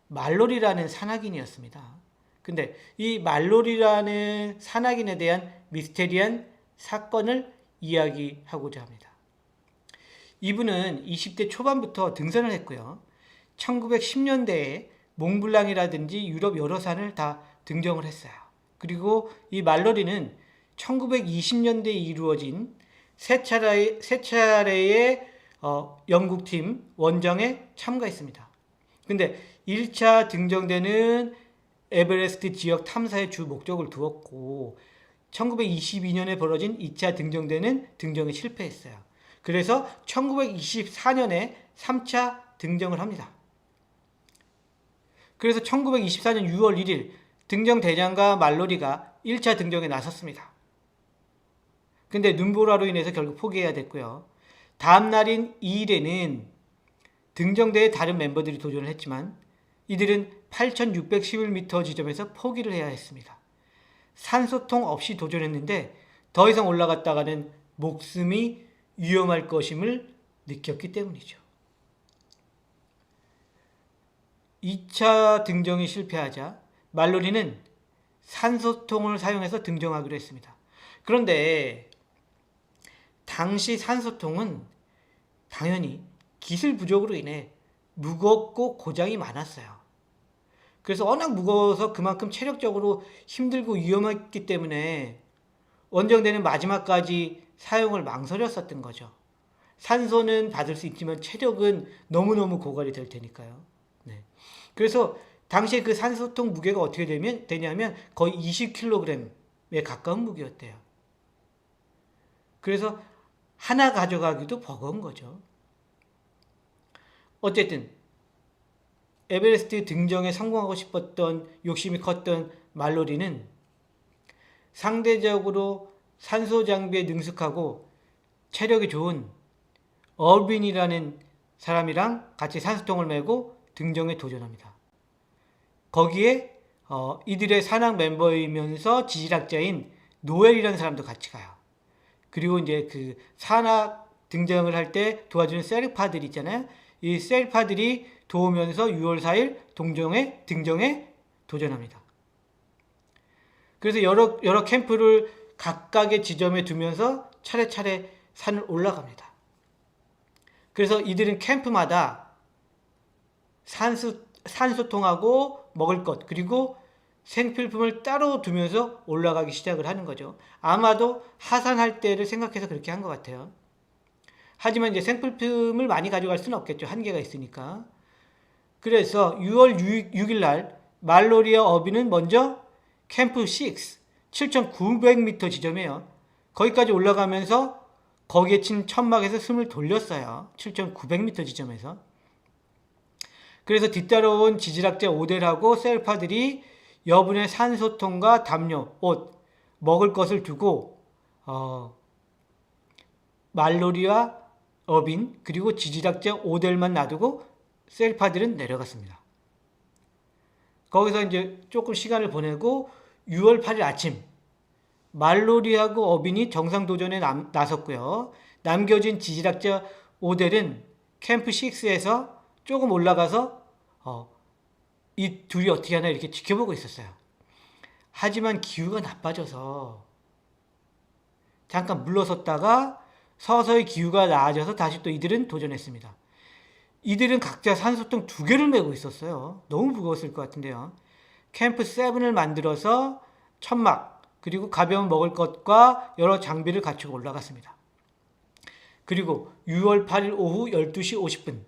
말로리라는 산악인이었습니다. 근데 이 말로리라는 산악인에 대한 미스테리한 사건을 이야기하고자 합니다. 이분은 20대 초반부터 등산을 했고요. 1910년대에 몽블랑이라든지 유럽 여러 산을 다 등정을 했어요. 그리고 이 말로리는 1920년대에 이루어진 세 차례의 영국팀 원정에 참가했습니다. 근데 1차 등정대는 에베레스트 지역 탐사의 주 목적을 두었고 1922년에 벌어진 2차 등정대는 등정에 실패했어요. 그래서 1924년에 3차 등정을 합니다. 그래서 1924년 6월 1일 등정 대장과 말로리가 1차 등정에 나섰습니다. 근데 눈보라로 인해서 결국 포기해야 됐고요. 다음 날인 2일에는 등정대의 다른 멤버들이 도전을 했지만 이들은 8,611m 지점에서 포기를 해야 했습니다. 산소통 없이 도전했는데 더 이상 올라갔다가는 목숨이 위험할 것임을 느꼈기 때문이죠. 2차 등정이 실패하자 말로리는 산소통을 사용해서 등정하기로 했습니다. 그런데 당시 산소통은 당연히 기술 부족으로 인해 무겁고 고장이 많았어요. 그래서 워낙 무거워서 그만큼 체력적으로 힘들고 위험했기 때문에 원정대는 마지막까지 사용을 망설였었던 거죠. 산소는 받을 수 있지만 체력은 너무너무 고갈이 될 테니까요. 네. 그래서 당시에 그 산소통 무게가 어떻게 되냐면 거의 20kg에 가까운 무게였대요. 그래서 하나 가져가기도 버거운 거죠. 어쨌든 에베레스트 등정에 성공하고 싶었던 욕심이 컸던 말로리는 상대적으로 산소 장비에 능숙하고 체력이 좋은 얼빈이라는 사람이랑 같이 산소통을 메고 등정에 도전합니다. 거기에 이들의 산악 멤버이면서 지질학자인 노엘이라는 사람도 같이 가요. 그리고 이제 그 산악 등정을 할 때 도와주는 세르파들이 있잖아요. 이 세르파들이 도우면서 6월 4일 등정에 도전합니다. 그래서 여러 캠프를 각각의 지점에 두면서 차례차례 산을 올라갑니다. 그래서 이들은 캠프마다 산소통하고 먹을 것 그리고 생필품을 따로 두면서 올라가기 시작을 하는 거죠. 아마도 하산할 때를 생각해서 그렇게 한 것 같아요. 하지만 이제 생필품을 많이 가져갈 수는 없겠죠. 한계가 있으니까. 그래서 6월 6일 날 말로리와 어비는 먼저 캠프 6, 7,900m 지점이에요. 거기까지 올라가면서 거기에 친 천막에서 숨을 돌렸어요. 7,900m 지점에서. 그래서 뒤따라온 지질학자 오델하고 셀파들이 여분의 산소통과 담요, 옷, 먹을 것을 두고 말로리와 어빈 그리고 지질학자 오델만 놔두고 셀파들은 내려갔습니다. 거기서 이제 조금 시간을 보내고 6월 8일 아침 말로리하고 어빈이 정상도전에 나섰고요. 남겨진 지질학자 오델은 캠프 6에서 조금 올라가서 이 둘이 어떻게 하나 이렇게 지켜보고 있었어요. 하지만 기후가 나빠져서 잠깐 물러섰다가 서서히 기후가 나아져서 다시 또 이들은 도전했습니다. 이들은 각자 산소통 2개를 메고 있었어요. 너무 무거웠을 것 같은데요. 캠프 7을 만들어서 천막 그리고 가벼운 먹을 것과 여러 장비를 갖추고 올라갔습니다. 그리고 6월 8일 오후 12시 50분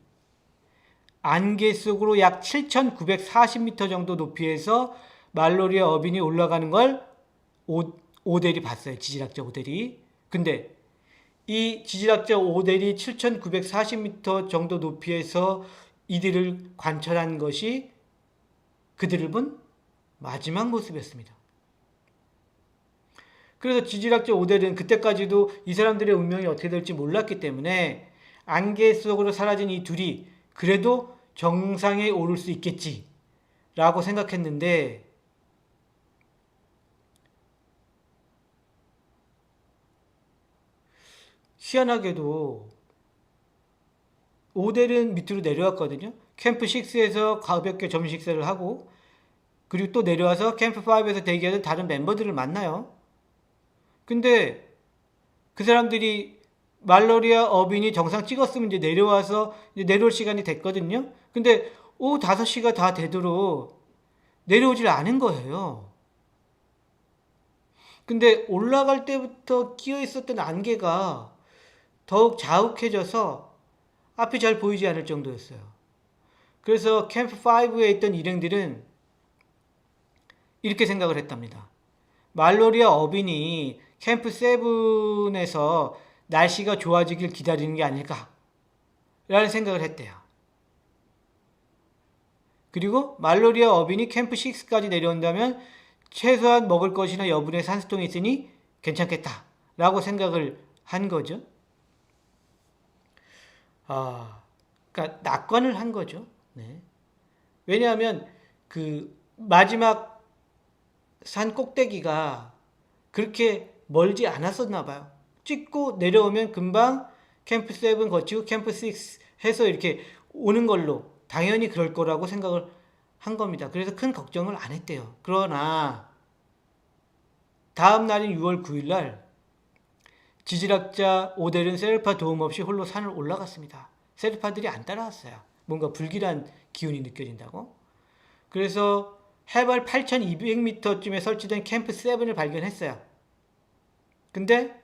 안개 속으로 약 7,940m 정도 높이에서 말로리와 어빈이 올라가는 걸 오델이 봤어요. 지질학자 오델이. 근데 이 지질학자 오델이 7,940m 정도 높이에서 이들을 관찰한 것이 그들을 본 마지막 모습이었습니다. 그래서 지질학자 오델은 그때까지도 이 사람들의 운명이 어떻게 될지 몰랐기 때문에 안개 속으로 사라진 이 둘이 그래도 정상에 오를 수 있겠지라고 생각했는데 희한하게도 오델은 밑으로 내려왔거든요. 캠프 6에서 가볍게 점심 식사를 하고 그리고 또 내려와서 캠프 5에서 대기하는 다른 멤버들을 만나요. 근데 그 사람들이 말로리아 어빈이 정상 찍었으면 이제 내려와서 이제 내려올 시간이 됐거든요. 근데 오후 5시가 다 되도록 내려오질 않은 거예요. 근데 올라갈 때부터 끼어 있었던 안개가 더욱 자욱해져서 앞이 잘 보이지 않을 정도였어요. 그래서 캠프 5에 있던 일행들은 이렇게 생각을 했답니다. 말로리아 어빈이 캠프 7에서 날씨가 좋아지길 기다리는 게 아닐까 라는 생각을 했대요. 그리고 말로리아 어빈이 캠프 6까지 내려온다면 최소한 먹을 것이나 여분의 산소통이 있으니 괜찮겠다 라고 생각을 한 거죠. 그러니까 낙관을 한 거죠. 네. 왜냐하면 그 마지막 산 꼭대기가 그렇게 멀지 않았었나 봐요. 찍고 내려오면 금방 캠프 7 거치고 캠프 6 해서 이렇게 오는 걸로 당연히 그럴 거라고 생각을 한 겁니다. 그래서 큰 걱정을 안 했대요. 그러나 다음 날인 6월 9일 날 지질학자 오델은 세르파 도움 없이 홀로 산을 올라갔습니다. 세르파들이 안 따라왔어요. 뭔가 불길한 기운이 느껴진다고. 그래서 해발 8,200m쯤에 설치된 캠프 7을 발견했어요. 근데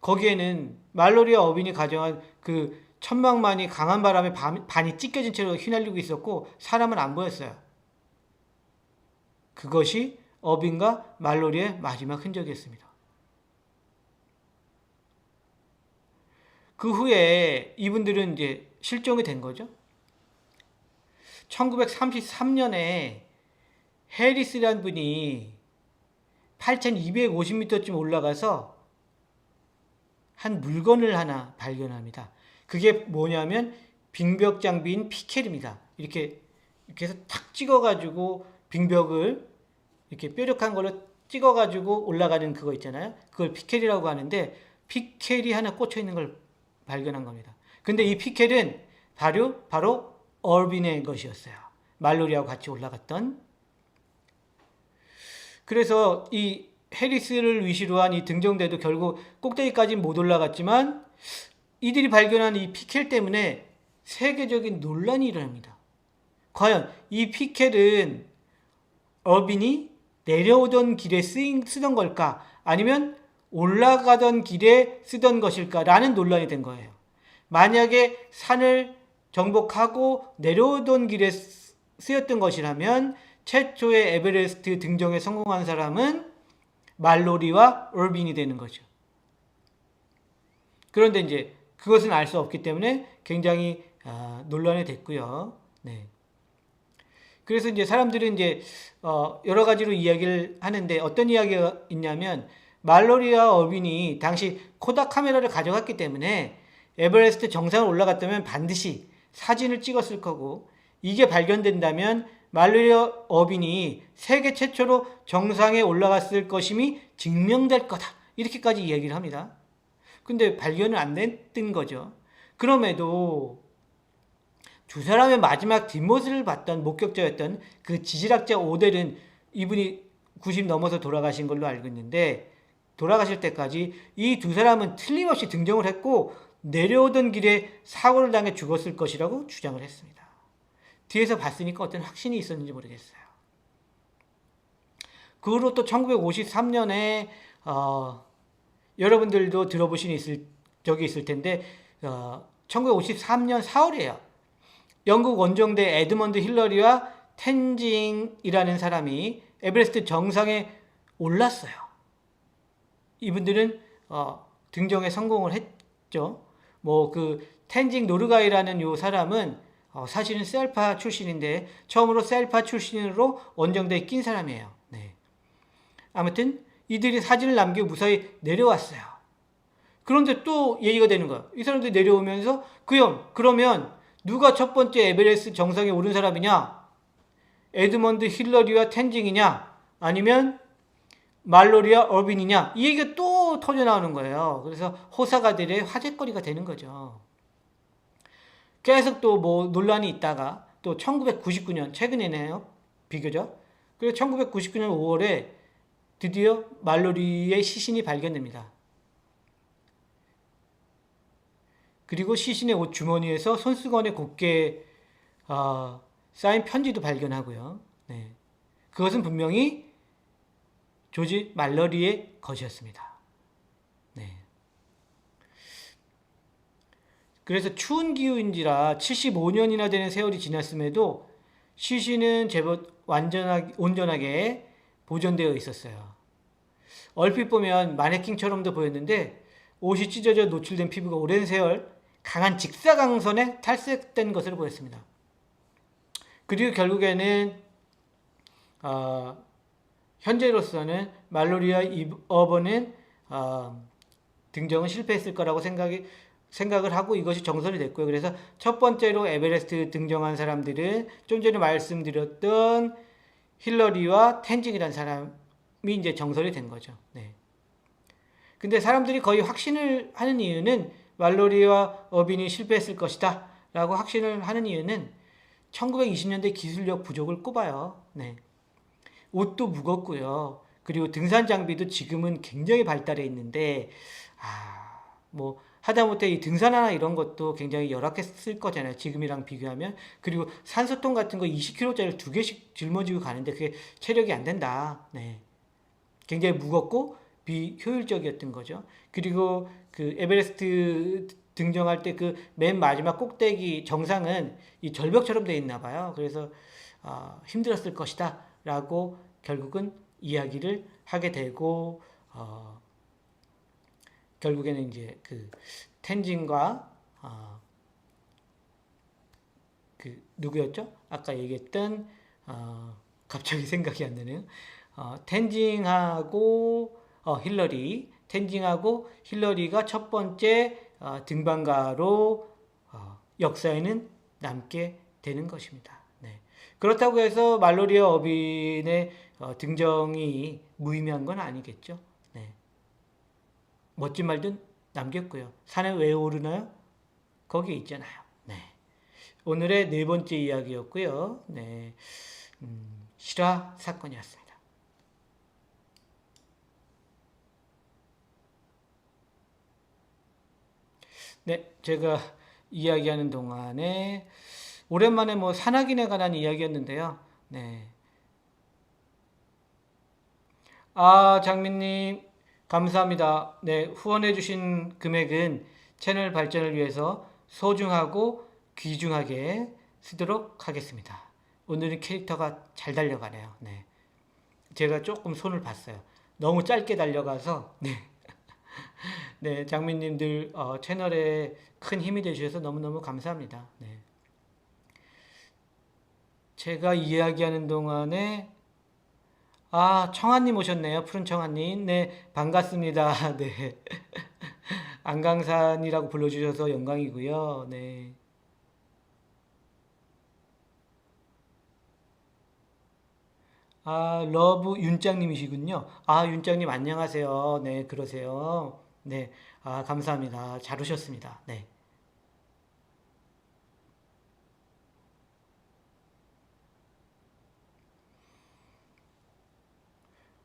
거기에는 말로리아 어빈이 가정한 그 천막만이 강한 바람에 반이 찢겨진 채로 휘날리고 있었고 사람은 안 보였어요. 그것이 어빈과 말로리의 마지막 흔적이었습니다. 그 후에 이분들은 이제 실종이 된 거죠. 1933년에 해리스라는 분이 8,250m쯤 올라가서 한 물건을 하나 발견합니다. 그게 뭐냐면 빙벽 장비인 피켈입니다. 이렇게 해서 탁 찍어가지고 빙벽을 이렇게 뾰족한 걸로 찍어가지고 올라가는 그거 있잖아요. 그걸 피켈이라고 하는데 피켈이 하나 꽂혀 있는 걸 발견한 겁니다. 근데 이 피켈은 바로 얼빈의 것이었어요. 말로리아하고 같이 올라갔던. 그래서 이 해리스를 위시로 한 이 등정대도 결국 꼭대기까지는 못 올라갔지만 이들이 발견한 이 피켈 때문에 세계적인 논란이 일어납니다. 과연 이 피켈은 얼빈이 내려오던 길에 쓰던 걸까? 아니면 올라가던 길에 쓰던 것일까라는 논란이 된 거예요. 만약에 산을 정복하고 내려오던 길에 쓰였던 것이라면 최초의 에베레스트 등정에 성공한 사람은 말로리와 얼빈이 되는 거죠. 그런데 이제 그것은 알 수 없기 때문에 굉장히 논란이 됐고요. 네. 그래서 이제 사람들은 이제 여러 가지로 이야기를 하는데 어떤 이야기가 있냐면 말로리와 얼빈이 당시 코닥 카메라를 가져갔기 때문에 에베레스트 정상을 올라갔다면 반드시 사진을 찍었을 거고 이게 발견된다면 말로리와 얼빈이 세계 최초로 정상에 올라갔을 것임이 증명될 거다. 이렇게까지 이야기를 합니다. 근데 발견은 안 됐던 거죠. 그럼에도 두 사람의 마지막 뒷모습을 봤던 목격자였던 그 지질학자 오델은 이분이 90 넘어서 돌아가신 걸로 알고 있는데 돌아가실 때까지 이 두 사람은 틀림없이 등정을 했고 내려오던 길에 사고를 당해 죽었을 것이라고 주장을 했습니다. 뒤에서 봤으니까 어떤 확신이 있었는지 모르겠어요. 그 후로 또 1953년에 여러분들도 들어보신 적이 있을 텐데 1953년 4월이에요. 영국 원정대 에드먼드 힐러리와 텐징이라는 사람이 에베레스트 정상에 올랐어요. 이분들은 등정에 성공을 했죠. 뭐 그 텐징 노르가이라는 요 사람은 사실은 셀파 출신인데 처음으로 셀파 출신으로 원정대에 낀 사람이에요. 네. 아무튼 이들이 사진을 남기고 무사히 내려왔어요. 그런데 또 얘기가 되는 거야. 이 사람들이 내려오면서 그러면 누가 첫 번째 에베레스트 정상에 오른 사람이냐? 에드먼드 힐러리와 텐징이냐? 아니면 말로리아 어빈이냐? 이 얘기가 또 터져 나오는 거예요. 그래서 호사가들의 화제거리가 되는 거죠. 계속 또 뭐 논란이 있다가 또 1999년 최근에네요. 비교적. 그래서 1999년 5월에 드디어 말로리의 시신이 발견됩니다. 그리고 시신의 옷 주머니에서 손수건에 곱게 쌓인 편지도 발견하고요. 네. 그것은 분명히 조지 말러리의 것이었습니다. 네. 그래서 추운 기후인지라 75년이나 되는 세월이 지났음에도 시신은 제법 온전하게 보존되어 있었어요. 얼핏 보면 마네킹처럼도 보였는데 옷이 찢어져 노출된 피부가 오랜 세월 강한 직사광선에 탈색된 것으로 보였습니다. 그리고 결국에는 현재로서는 말로리아 어번은 등정은 실패했을 거라고 생각을 하고 이것이 정설이 됐고요. 그래서 첫 번째로 에베레스트 등정한 사람들은 좀 전에 말씀드렸던 힐러리와 텐징이라는 사람이 이제 정설이 된 거죠. 네. 근데 사람들이 거의 확신을 하는 이유는 말로리와 어빈이 실패했을 것이다 라고 확신을 하는 이유는 1920년대 기술력 부족을 꼽아요. 네. 옷도 무겁고요. 그리고 등산 장비도 지금은 굉장히 발달해 있는데 뭐 하다못해 이 등산화나 이런 것도 굉장히 열악했을 거잖아요. 지금이랑 비교하면. 그리고 산소통 같은 거 20kg짜리 2개씩 짊어지고 가는데 그게 체력이 안 된다. 네. 굉장히 무겁고 비효율적이었던 거죠. 그리고 그 에베레스트 등정할 때 그 맨 마지막 꼭대기 정상은 이 절벽처럼 되어 있나 봐요. 그래서 힘들었을 것이다 라고 결국은 이야기를 하게 되고 결국에는 이제 그 텐징과 그 누구였죠? 아까 얘기했던 갑자기 생각이 안 나네요. 텐징하고 텐징하고 힐러리가 첫 번째 등반가로 역사에는 남게 되는 것입니다. 네. 그렇다고 해서 말로리아 어빈의 등정이 무의미한 건 아니겠죠. 네. 멋진 말도 남겼고요. 산에 왜 오르나요? 거기에 있잖아요. 네. 오늘의 네 번째 이야기였고요. 네. 실화 사건이었습니다. 네, 제가 이야기하는 동안에 오랜만에 뭐 산악인에 관한 이야기였는데요. 네. 장민님, 감사합니다. 네, 후원해주신 금액은 채널 발전을 위해서 소중하고 귀중하게 쓰도록 하겠습니다. 오늘은 캐릭터가 잘 달려가네요. 네. 제가 조금 손을 봤어요. 너무 짧게 달려가서, 네. 네, 장민님들 채널에 큰 힘이 되셔서 너무너무 감사합니다. 네. 제가 이야기하는 동안에 청아님 오셨네요. 푸른 청아님. 네, 반갑습니다. 네. 안강산이라고 불러주셔서 영광이고요. 네. 러브 윤짱님이시군요. 윤짱님 안녕하세요. 네, 그러세요. 네, 감사합니다. 잘 오셨습니다. 네.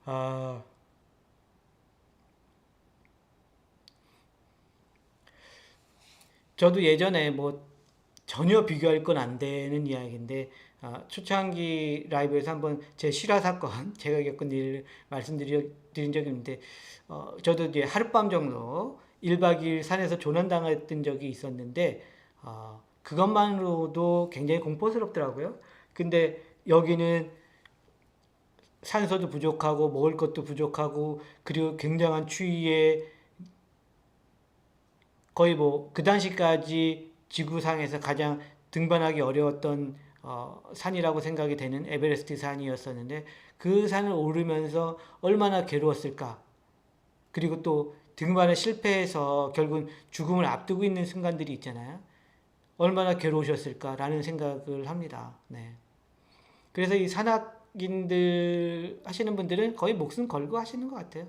아, 저도 예전에 뭐 전혀 비교할 건 안 되는 이야기인데 초창기 라이브에서 한번 제 실화 사건 제가 겪은 일 말씀드린 적이 있는데 저도 이제 하룻밤 정도 1박 2일 산에서 조난당했던 적이 있었는데 그것만으로도 굉장히 공포스럽더라고요. 근데 여기는 산소도 부족하고 먹을 것도 부족하고 그리고 굉장한 추위에 거의 뭐 그 당시까지 지구상에서 가장 등반하기 어려웠던 산이라고 생각이 되는 에베레스트 산이었었는데 그 산을 오르면서 얼마나 괴로웠을까. 그리고 또 등반에 실패해서 결국은 죽음을 앞두고 있는 순간들이 있잖아요. 얼마나 괴로우셨을까라는 생각을 합니다. 네. 그래서 이 산악인들 하시는 분들은 거의 목숨 걸고 하시는 것 같아요.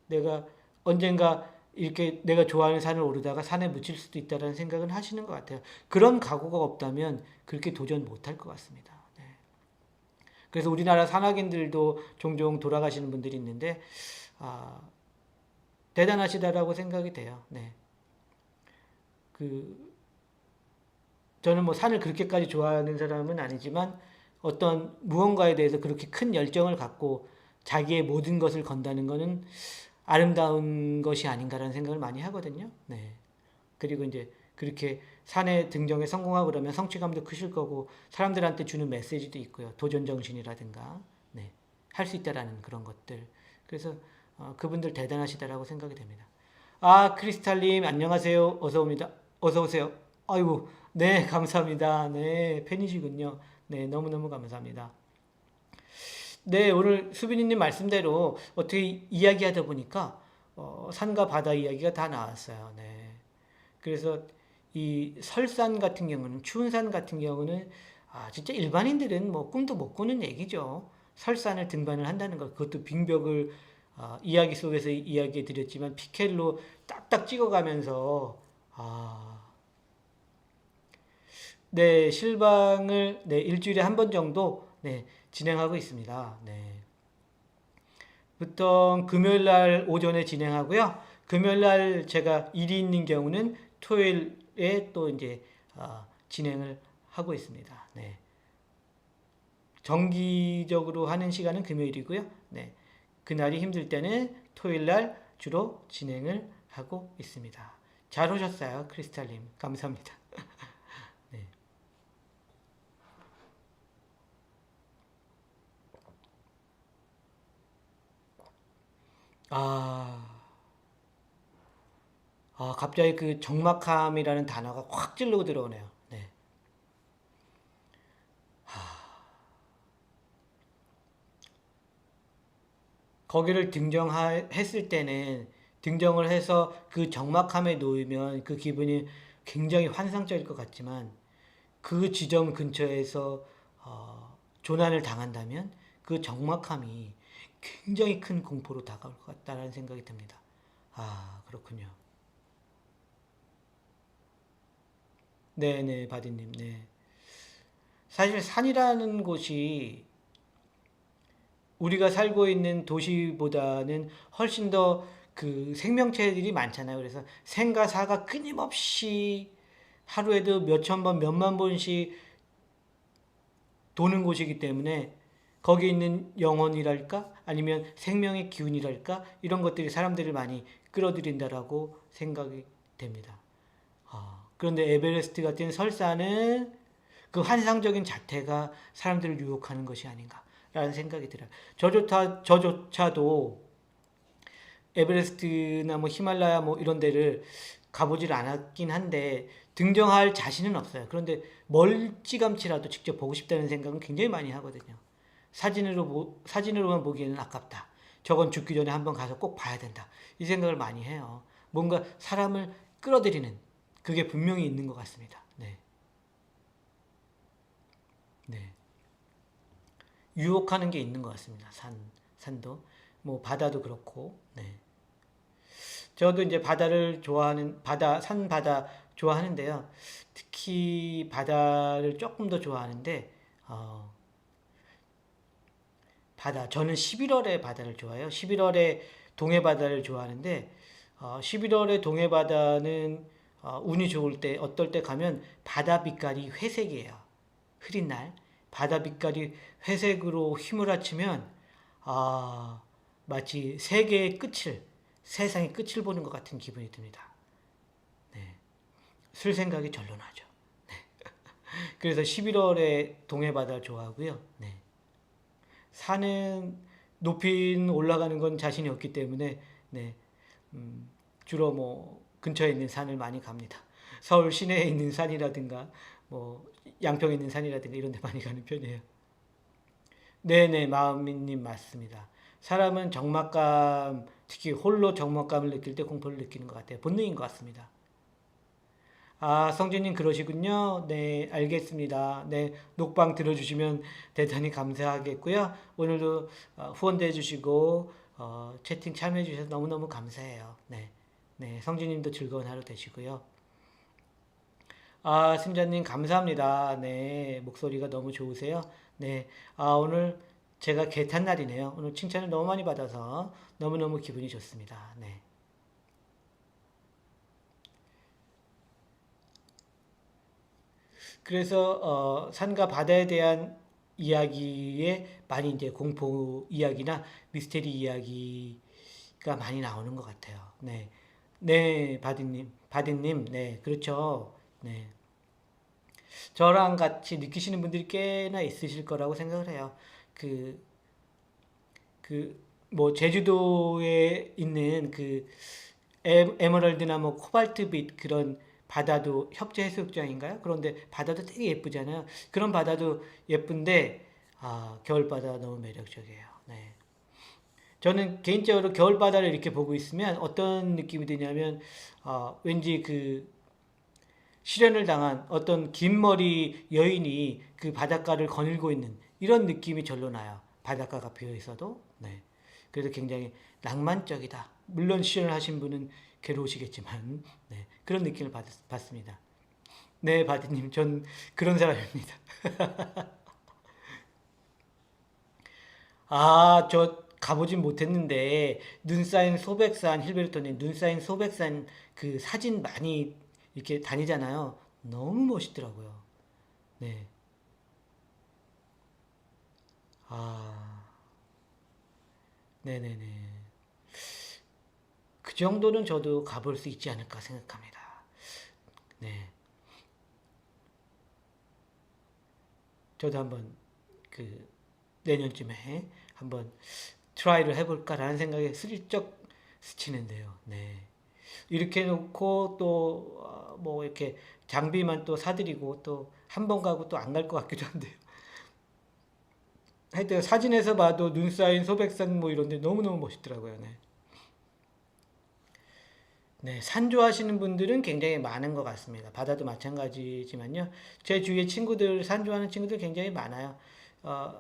내가 언젠가 이렇게 내가 좋아하는 산을 오르다가 산에 묻힐 수도 있다는 생각은 하시는 것 같아요. 그런 각오가 없다면 그렇게 도전 못할 것 같습니다. 네. 그래서 우리나라 산악인들도 종종 돌아가시는 분들이 있는데 아, 대단하시다라고 생각이 돼요. 네. 그 저는 뭐 산을 그렇게까지 좋아하는 사람은 아니지만 어떤 무언가에 대해서 그렇게 큰 열정을 갖고 자기의 모든 것을 건다는 것은 아름다운 것이 아닌가라는 생각을 많이 하거든요. 네. 그리고 이제 그렇게 산에 등정에 성공하고 그러면 성취감도 크실 거고 사람들한테 주는 메시지도 있고요. 도전 정신이라든가 네. 할 수 있다라는 그런 것들. 그래서 그분들 대단하시다라고 생각이 됩니다. 아, 크리스탈님 안녕하세요. 어서 옵니다. 어서 오세요. 아이고, 네, 감사합니다. 네, 팬이시군요. 네, 너무너무 감사합니다. 네, 오늘 수빈이님 말씀대로 어떻게 이야기하다 보니까 산과 바다 이야기가 다 나왔어요. 네. 그래서 이 설산 같은 경우는 추운 산 같은 경우는 진짜 일반인들은 뭐 꿈도 못 꾸는 얘기죠. 설산을 등반을 한다는 것, 그것도 빙벽을 이야기 속에서 이야기해 드렸지만 피켈로 딱딱 찍어가면서 네, 실방을 네, 일주일에 한 번 정도 네, 진행하고 있습니다. 네. 보통 금요일 날 오전에 진행하고요. 금요일 날 제가 일이 있는 경우는 토요일에 또 이제 진행을 하고 있습니다. 네. 정기적으로 하는 시간은 금요일이고요. 네. 그날이 힘들 때는 토요일 날 주로 진행을 하고 있습니다. 잘 오셨어요, 크리스탈님. 감사합니다. 네. 아, 갑자기 그 적막함이라는 단어가 확 찔르고 들어오네요. 네. 거기를 등정했을 때는 등정을 해서 그 적막함에 놓이면 그 기분이 굉장히 환상적일 것 같지만 그 지점 근처에서 조난을 당한다면 그 적막함이 굉장히 큰 공포로 다가올 것 같다는 생각이 듭니다. 아, 그렇군요. 네네, 바디님, 네. 사실 산이라는 곳이 우리가 살고 있는 도시보다는 훨씬 더 그 생명체들이 많잖아요. 그래서 생과 사가 끊임없이 하루에도 몇천 번, 몇만 번씩 도는 곳이기 때문에 거기 있는 영혼이랄까? 아니면 생명의 기운이랄까? 이런 것들이 사람들을 많이 끌어들인다라고 생각이 됩니다. 그런데 에베레스트 같은 설사는 그 환상적인 자태가 사람들을 유혹하는 것이 아닌가라는 생각이 들어요. 저조차도 에베레스트나 뭐 히말라야 뭐 이런 데를 가보질 않았긴 한데 등정할 자신은 없어요. 그런데 멀찌감치라도 직접 보고 싶다는 생각은 굉장히 많이 하거든요. 사진으로만 보기에는 아깝다. 저건 죽기 전에 한번 가서 꼭 봐야 된다. 이 생각을 많이 해요. 뭔가 사람을 끌어들이는 그게 분명히 있는 것 같습니다. 네, 네. 유혹하는 게 있는 것 같습니다. 산도 뭐 바다도 그렇고. 네. 저도 이제 산 바다 좋아하는데요. 특히 바다를 조금 더 좋아하는데, 어, 저는 11월에 바다를 좋아해요. 11월에 동해 바다를 좋아하는데, 11월에 동해 바다는 운이 좋을 때, 어떨 때 가면 바다 빛깔이 회색이에요. 흐린 날. 바다 빛깔이 회색으로 휘몰아치면, 아, 마치 세계의 끝을, 세상의 끝을 보는 것 같은 기분이 듭니다. 네. 술 생각이 절로 나죠. 그래서 11월에 동해 바다 좋아하고요. 네. 산은 높이 올라가는 건 자신이 없기 때문에 네, 주로 뭐 근처에 있는 산을 많이 갑니다. 서울 시내에 있는 산이라든가 뭐 양평에 있는 산이라든가 이런 데 많이 가는 편이에요. 네네, 마음님 맞습니다. 사람은 적막감, 특히 홀로 적막감을 느낄 때 공포를 느끼는 것 같아요. 본능인 것 같습니다. 아, 성진님 그러시군요. 네, 알겠습니다. 네, 녹방 들어주시면 대단히 감사하겠고요. 오늘도 후원도 해주시고 채팅 참여해 주셔서 너무너무 감사해요. 네, 네, 성진님도 즐거운 하루 되시고요. 아, 심자님 감사합니다. 네, 목소리가 너무 좋으세요. 네, 오늘 제가 개탄 날이네요. 오늘 칭찬을 너무 많이 받아서 너무너무 기분이 좋습니다. 네. 그래서 산과 바다에 대한 이야기에 많이 이제 공포 이야기나 미스테리 이야기가 많이 나오는 것 같아요. 네, 네, 바디님, 네, 그렇죠. 네, 저랑 같이 느끼시는 분들이 꽤나 있으실 거라고 생각을 해요. 그, 뭐 제주도에 있는 에메랄드나 뭐 코발트빛 그런 바다도 협재 해수욕장인가요? 그런데 바다도 되게 예쁘잖아요. 그런 바다도 예쁜데 겨울 바다 너무 매력적이에요. 네. 저는 개인적으로 겨울 바다를 이렇게 보고 있으면 어떤 느낌이 드냐면 왠지 실현을 당한 어떤 긴 머리 여인이 그 바닷가를 거닐고 있는 이런 느낌이 절로 나요. 바닷가가 비어 있어도. 네. 그래서 굉장히 낭만적이다. 물론 실현을 하신 분은 괴로우시겠지만, 네. 그런 느낌을 받습니다. 네, 바디님. 전 그런 사람입니다. 저 가보진 못했는데, 눈 쌓인 소백산, 힐베르톤의 눈 쌓인 소백산 그 사진 많이 이렇게 다니잖아요. 너무 멋있더라고요. 네. 아, 네네네. 그 정도는 저도 가볼 수 있지 않을까 생각합니다. 네. 저도 한번 그 내년쯤에 한번 트라이를 해볼까라는 생각에 슬쩍 스치는데요. 네. 이렇게 놓고 또 뭐 이렇게 장비만 또 사드리고 또 한 번 가고 또 안 갈 것 같기도 한데요. 하여튼 사진에서 봐도 눈 쌓인 소백산 뭐 이런데 너무너무 멋있더라고요. 네. 네, 산 좋아하시는 분들은 굉장히 많은 것 같습니다. 바다도 마찬가지지만요. 제 주위에 친구들, 산 좋아하는 친구들 굉장히 많아요.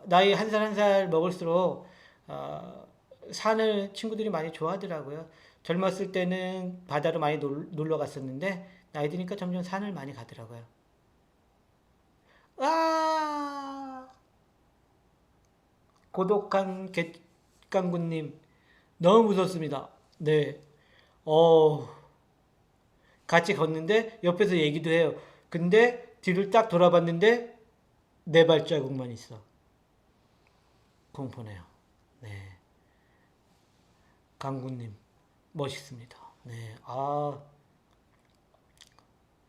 나이 한 살 한 살 먹을수록, 어, 산을 친구들이 많이 좋아하더라고요. 젊었을 때는 바다로 많이 놀러 갔었는데, 나이 드니까 점점 산을 많이 가더라고요. 아, 고독한 객강군님, 너무 무섭습니다. 네, 어, 같이 걷는데 옆에서 얘기도 해요. 근데 뒤를 딱 돌아봤는데 네 발자국만 있어. 공포네요. 네. 강구님, 멋있습니다. 네.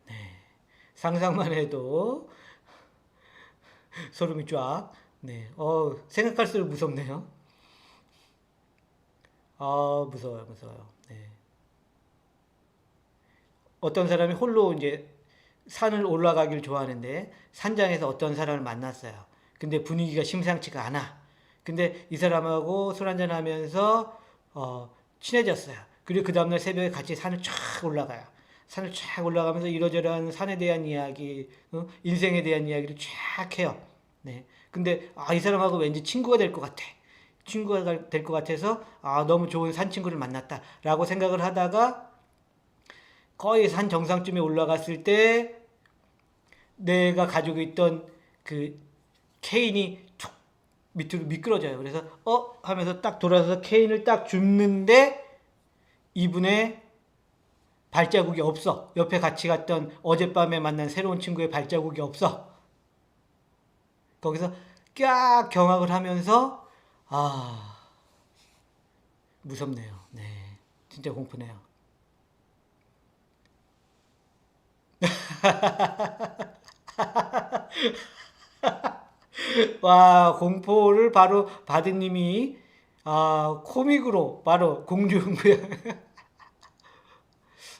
네. 상상만 해도 소름이 쫙. 네. 생각할수록 무섭네요. 무서워요, 무서워요. 네. 어떤 사람이 홀로 이제 산을 올라가길 좋아하는데 산장에서 어떤 사람을 만났어요. 근데 분위기가 심상치가 않아. 근데 이 사람하고 술 한잔 하면서 친해졌어요. 그리고 그 다음날 새벽에 같이 산을 쫙 올라가요. 산을 쫙 올라가면서 이러저러한 산에 대한 이야기, 인생에 대한 이야기를 쫙 해요. 네. 근데 이 사람하고 왠지 친구가 될 것 같아. 친구가 될 것 같아서 너무 좋은 산 친구를 만났다라고 생각을 하다가 거의 산 정상쯤에 올라갔을 때 내가 가지고 있던 그 케인이 툭 밑으로 미끄러져요. 그래서 하면서 딱 돌아서 케인을 딱 줍는데 이분의 발자국이 없어. 옆에 같이 갔던 어젯밤에 만난 새로운 친구의 발자국이 없어. 거기서 깍 경악을 하면서 무섭네요. 네, 진짜 공포네요. 와, 공포를 바로 바드님이 아, 코믹으로 바로 공중부양.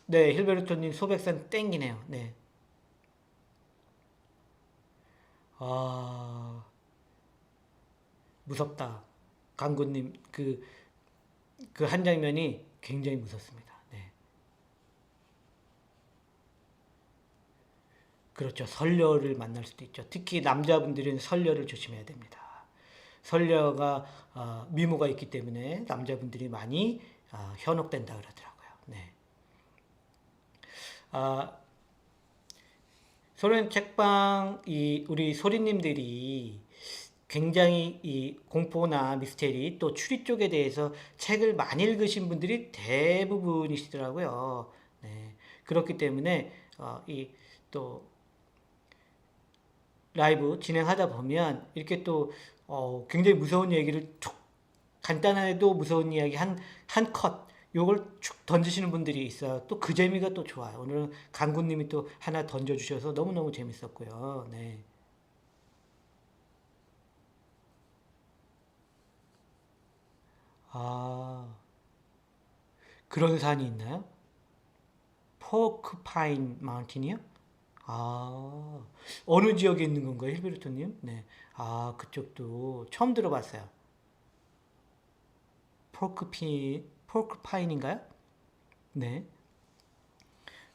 네, 힐베르토님 소백산 땡기네요. 네. 아, 무섭다. 강구님, 그 한 장면이 굉장히 무섭습니다. 네. 그렇죠. 선녀를 만날 수도 있죠. 특히 남자분들은 선녀를 조심해야 됩니다. 선녀가 미모가 있기 때문에 남자분들이 많이 현혹된다 그러더라고요. 네. 아, 소련 책방 이 우리 소리님들이 굉장히 이 공포나 미스테리 또 추리 쪽에 대해서 책을 많이 읽으신 분들이 대부분이시더라고요. 네. 그렇기 때문에 이또 라이브 진행하다 보면 이렇게 또 굉장히 무서운 얘기를 툭 간단해도 무서운 이야기 한 컷 요걸 쭉 던지시는 분들이 있어요. 또 그 재미가 또 좋아요. 오늘은 강구님이 또 하나 던져주셔서 너무너무 재밌었고요. 네. 아, 그런 산이 있나요? 포크파인 마운틴이요? 아, 어느 지역에 있는 건가요, 힐베르토님? 네. 아, 그쪽도 처음 들어봤어요. 포크파인인가요? 네.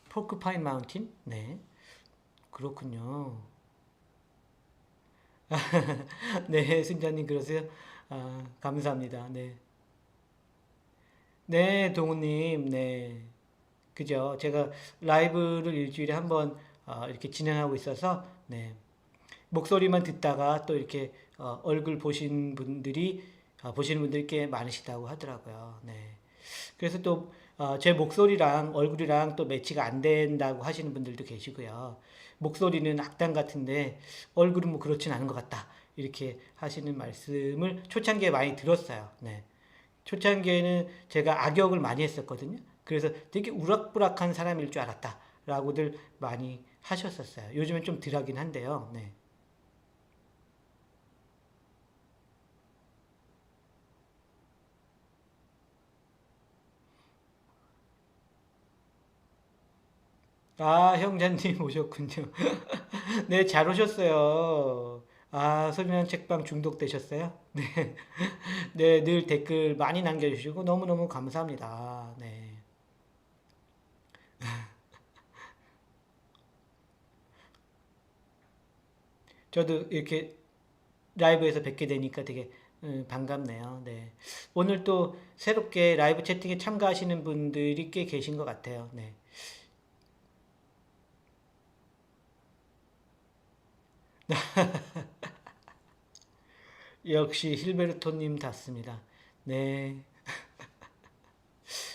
포크파인 마운틴? 네. 그렇군요. 네, 승자님 그러세요? 아, 감사합니다. 네. 네, 동우님, 네. 그죠. 제가 라이브를 일주일에 한 번 이렇게 진행하고 있어서, 네. 목소리만 듣다가 또 이렇게 얼굴 보시는 분들이 꽤 많으시다고 하더라고요. 네. 그래서 또 제 목소리랑 얼굴이랑 또 매치가 안 된다고 하시는 분들도 계시고요. 목소리는 악당 같은데 얼굴은 뭐 그렇진 않은 것 같다. 이렇게 하시는 말씀을 초창기에 많이 들었어요. 네. 초창기에는 제가 악역을 많이 했었거든요. 그래서 되게 우락부락한 사람일 줄 알았다라고들 많이 하셨었어요. 요즘엔 좀 덜하긴 한데요. 네. 아, 형제님 오셨군요. 네, 잘 오셨어요. 아, 소리난 책방 중독되셨어요? 네. 네, 늘 댓글 많이 남겨주시고 너무너무 감사합니다. 네. 저도 이렇게 라이브에서 뵙게 되니까 되게 반갑네요. 네. 오늘 또 새롭게 라이브 채팅에 참가하시는 분들이 꽤 계신 것 같아요. 네. 역시 힐베르토님 닿습니다. 네.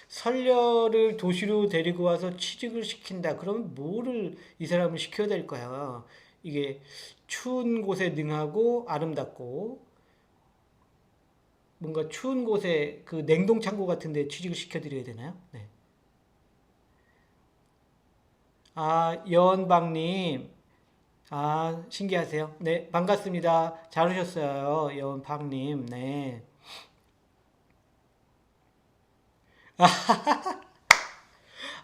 선녀를 도시로 데리고 와서 취직을 시킨다. 그러면 뭐를 이 사람을 시켜야 될까요? 이게 추운 곳에 능하고 아름답고 뭔가 추운 곳에 그 냉동 창고 같은 데 취직을 시켜드려야 되나요? 네. 아, 여원방님. 아, 신기하세요? 네, 반갑습니다. 잘 오셨어요. 여원방님. 네.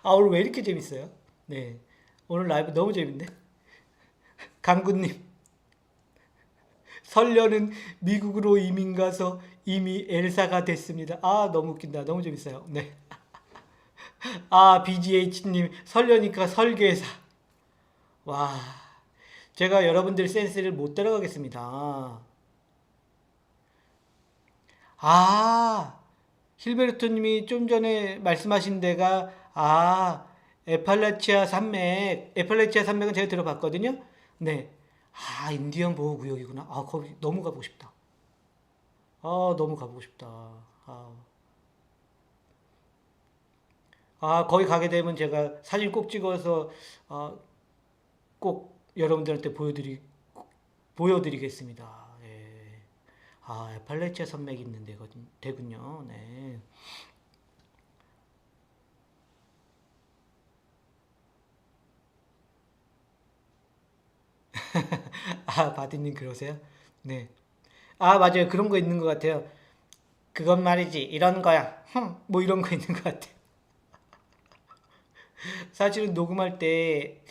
아, 오늘 왜 이렇게 재밌어요? 네. 오늘 라이브 너무 재밌네. 강구님. 설녀는 미국으로 이민 가서 이미 엘사가 됐습니다. 아, 너무 웃긴다. 너무 재밌어요. 네. 아, BGH님. 설녀니까 설계사. 와. 제가 여러분들 센스를 못 따라가겠습니다. 아, 힐베르토님이 좀 전에 말씀하신 데가 에팔라치아 산맥은 제가 들어봤거든요. 네. 아, 인디언 보호구역이구나. 아, 거기 너무 가보고 싶다. 아, 너무 가보고 싶다. 아, 거기 가게 되면 제가 사진 꼭 찍어서 아, 꼭 여러분들한테 보여드리겠습니다. 예. 아, 에팔레치아 산맥이 있는 데군요. 네. 아, 바디님 그러세요? 네. 아, 맞아요. 그런 거 있는 것 같아요. 그건 말이지 이런 거야. 뭐 이런 거 있는 것 같아. 사실은 녹음할 때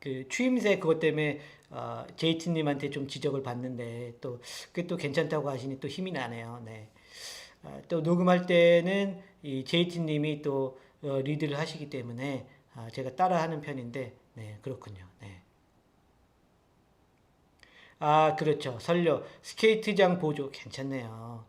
그 추임새 그것 때문에 제이트님한테 좀 지적을 받는데 또 그게 또 괜찮다고 하시니 또 힘이 나네요. 네. 또 녹음할 때는 이 제이트님이 또 리드를 하시기 때문에 제가 따라하는 편인데 네 그렇군요. 네. 그렇죠. 설료 스케이트장 보조 괜찮네요.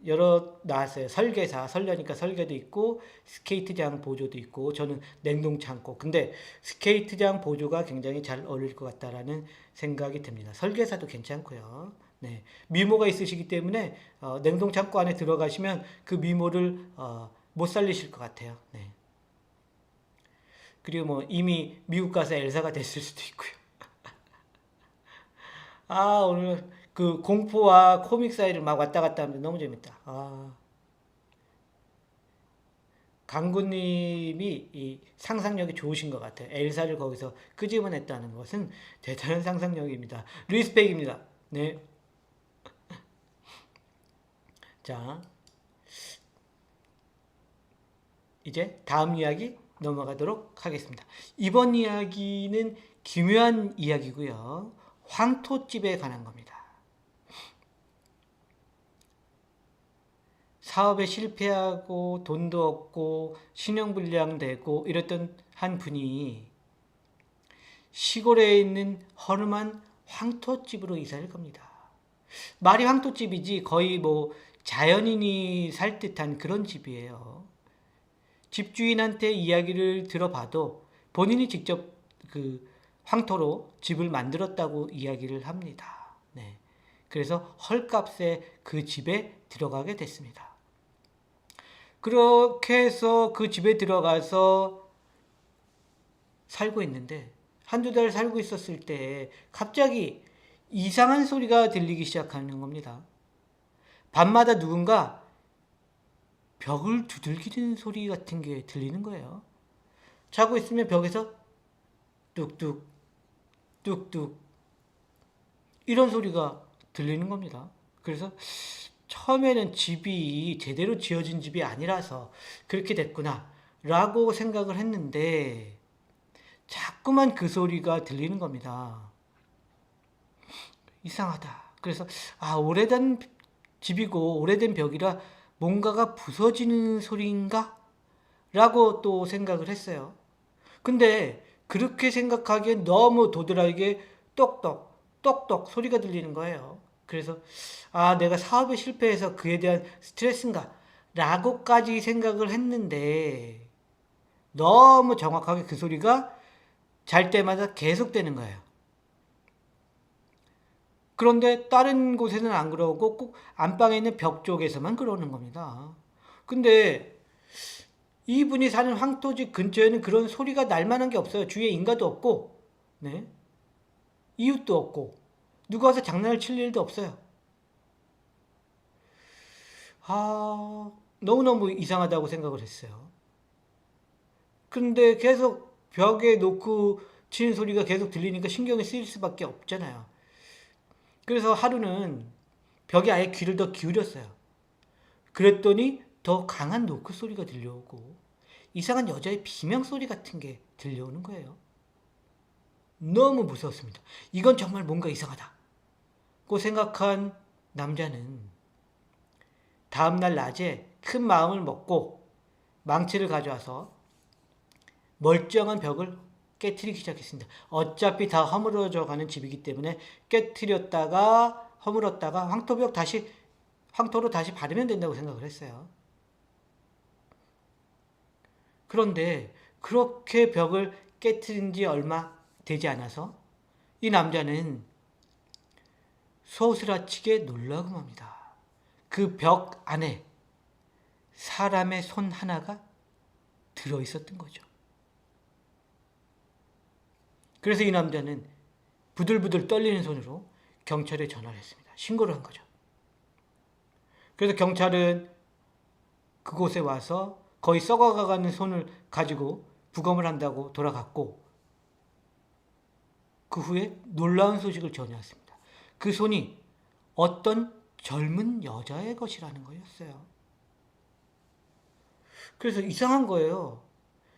여러 나왔어요. 설계사, 설려니까 설계도 있고 스케이트장 보조도 있고 저는 냉동 창고. 근데 스케이트장 보조가 굉장히 잘 어울릴 것 같다라는 생각이 듭니다. 설계사도 괜찮고요. 네, 미모가 있으시기 때문에 냉동 창고 안에 들어가시면 그 미모를 못 살리실 것 같아요. 네. 그리고 뭐 이미 미국 가서 엘사가 됐을 수도 있고요. 오늘 그 공포와 코믹 사이를 막 왔다 갔다 하면서 너무 재밌다. 강구님이 이 상상력이 좋으신 것 같아요. 엘사를 거기서 끄집어냈다는 것은 대단한 상상력입니다. 리스펙입니다. 네. 자, 이제 다음 이야기 넘어가도록 하겠습니다. 이번 이야기는 기묘한 이야기고요. 황토집에 관한 겁니다. 사업에 실패하고 돈도 없고 신용불량 되고 이랬던 한 분이 시골에 있는 허름한 황토집으로 이사를 갑니다. 말이 황토집이지 거의 뭐 자연인이 살 듯한 그런 집이에요. 집주인한테 이야기를 들어봐도 본인이 직접 그 황토로 집을 만들었다고 이야기를 합니다. 네. 그래서 헐값에 그 집에 들어가게 됐습니다. 그렇게 해서 그 집에 들어가서 살고 있는데 한두 달 살고 있었을 때 갑자기 이상한 소리가 들리기 시작하는 겁니다. 밤마다 누군가 벽을 두들기는 소리 같은 게 들리는 거예요. 자고 있으면 벽에서 뚝뚝 뚝뚝 이런 소리가 들리는 겁니다. 그래서 처음에는 집이 제대로 지어진 집이 아니라서 그렇게 됐구나 라고 생각을 했는데 자꾸만 그 소리가 들리는 겁니다. 이상하다. 그래서 오래된 집이고 오래된 벽이라 뭔가가 부서지는 소리인가? 라고 또 생각을 했어요. 근데 그렇게 생각하기엔 너무 도드라지게 똑똑 똑똑 소리가 들리는 거예요. 그래서 내가 사업에 실패해서 그에 대한 스트레스인가? 라고까지 생각을 했는데 너무 정확하게 그 소리가 잘 때마다 계속되는 거예요. 그런데 다른 곳에는 안 그러고 꼭 안방에 있는 벽 쪽에서만 그러는 겁니다. 근데 이분이 사는 황토집 근처에는 그런 소리가 날 만한 게 없어요. 주위에 인가도 없고, 네. 이웃도 없고, 누가 와서 장난을 칠 일도 없어요. 너무너무 이상하다고 생각을 했어요. 근데 계속 벽에 놓고 치는 소리가 계속 들리니까 신경이 쓰일 수밖에 없잖아요. 그래서 하루는 벽에 아예 귀를 더 기울였어요. 그랬더니 더 강한 노크 소리가 들려오고 이상한 여자의 비명 소리 같은 게 들려오는 거예요. 너무 무서웠습니다. 이건 정말 뭔가 이상하다고 생각한 남자는 다음날 낮에 큰 마음을 먹고 망치를 가져와서 멀쩡한 벽을 깨트리기 시작했습니다. 어차피 다 허물어져 가는 집이기 때문에 깨트렸다가 허물었다가 황토로 다시 바르면 된다고 생각을 했어요. 그런데 그렇게 벽을 깨트린 지 얼마 되지 않아서 이 남자는 소스라치게 놀라고 맙니다. 그 벽 안에 사람의 손 하나가 들어있었던 거죠. 그래서 이 남자는 부들부들 떨리는 손으로 경찰에 전화를 했습니다. 신고를 한 거죠. 그래서 경찰은 그곳에 와서 거의 썩어가는 손을 가지고 부검을 한다고 돌아갔고 그 후에 놀라운 소식을 전해왔습니다. 그 손이 어떤 젊은 여자의 것이라는 거였어요. 그래서 이상한 거예요.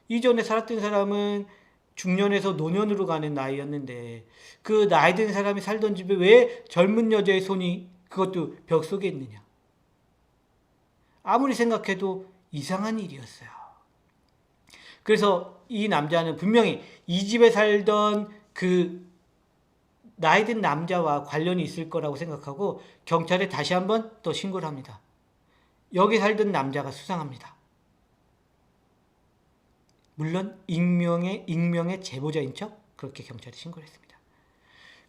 이전에 살았던 사람은 중년에서 노년으로 가는 나이였는데 그 나이 든 사람이 살던 집에 왜 젊은 여자의 손이 그것도 벽 속에 있느냐. 아무리 생각해도 이상한 일이었어요. 그래서 이 남자는 분명히 이 집에 살던 그 나이 든 남자와 관련이 있을 거라고 생각하고 경찰에 다시 한번 또 신고를 합니다. 여기 살던 남자가 수상합니다. 물론 익명의 제보자인 척 그렇게 경찰에 신고를 했습니다.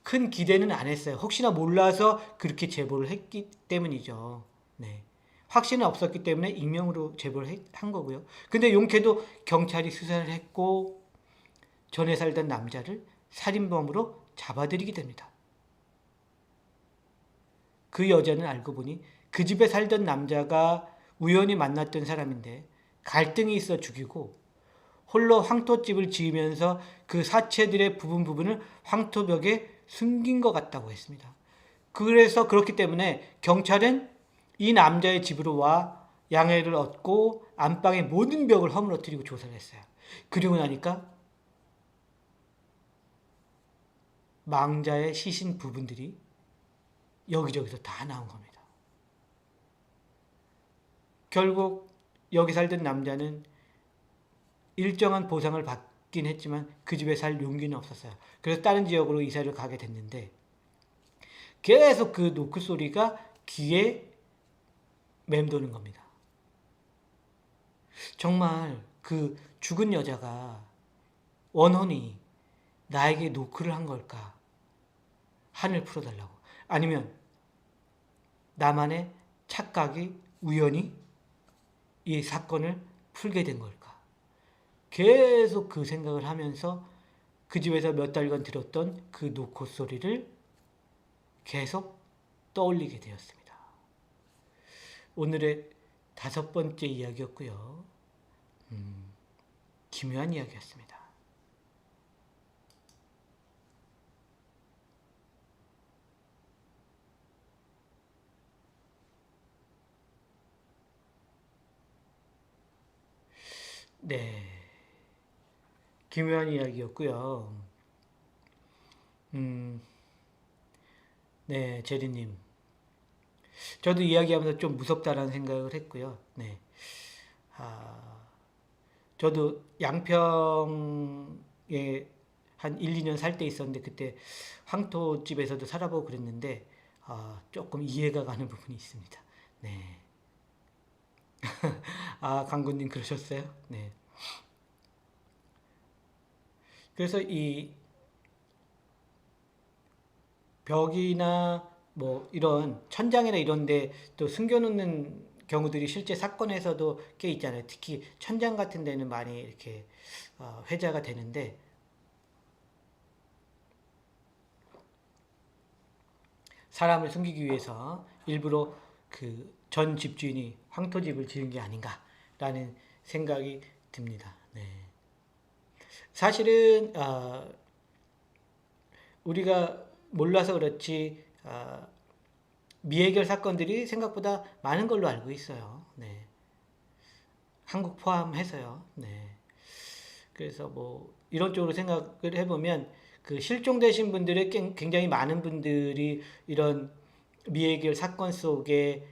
큰 기대는 안 했어요. 혹시나 몰라서 그렇게 제보를 했기 때문이죠. 네. 확신은 없었기 때문에 익명으로 제보를 한 거고요. 근데 용케도 경찰이 수사를 했고 전에 살던 남자를 살인범으로 잡아들이게 됩니다. 그 여자는 알고 보니 그 집에 살던 남자가 우연히 만났던 사람인데 갈등이 있어 죽이고 홀로 황토집을 지으면서 그 사체들의 부분을 황토벽에 숨긴 것 같다고 했습니다. 그래서 그렇기 때문에 경찰은 이 남자의 집으로 와 양해를 얻고 안방의 모든 벽을 허물어뜨리고 조사를 했어요. 그리고 나니까 망자의 시신 부분들이 여기저기서 다 나온 겁니다. 결국 여기 살던 남자는 일정한 보상을 받긴 했지만 그 집에 살 용기는 없었어요. 그래서 다른 지역으로 이사를 가게 됐는데 계속 그 노크 소리가 귀에 맴도는 겁니다. 정말 그 죽은 여자가 원혼이 나에게 노크를 한 걸까? 한을 풀어달라고. 아니면 나만의 착각이 우연히 이 사건을 풀게 된 걸까? 계속 그 생각을 하면서 그 집에서 몇 달간 들었던 그 노크 소리를 계속 떠올리게 되었습니다. 오늘의 5번째 이야기였고요. 기묘한 이야기였습니다. 네, 기묘한 이야기였고요. 네, 제리님. 저도 이야기하면서 좀 무섭다라는 생각을 했고요. 네, 저도 양평에 한 1, 2년 살 때 있었는데 그때 황토집에서도 살아보고 그랬는데 조금 이해가 가는 부분이 있습니다. 네. 강군님 그러셨어요? 네. 그래서 이 벽이나 뭐 이런 천장이나 이런 데 또 숨겨놓는 경우들이 실제 사건에서도 꽤 있잖아요. 특히 천장 같은 데는 많이 이렇게 회자가 되는데 사람을 숨기기 위해서 일부러 그 전 집주인이 황토집을 지은 게 아닌가라는 생각이 듭니다. 네. 사실은 우리가 몰라서 그렇지 미해결 사건들이 생각보다 많은 걸로 알고 있어요. 네. 한국 포함해서요. 네. 그래서 뭐 이런 쪽으로 생각을 해보면 그 실종되신 분들의 굉장히 많은 분들이 이런 미해결 사건 속에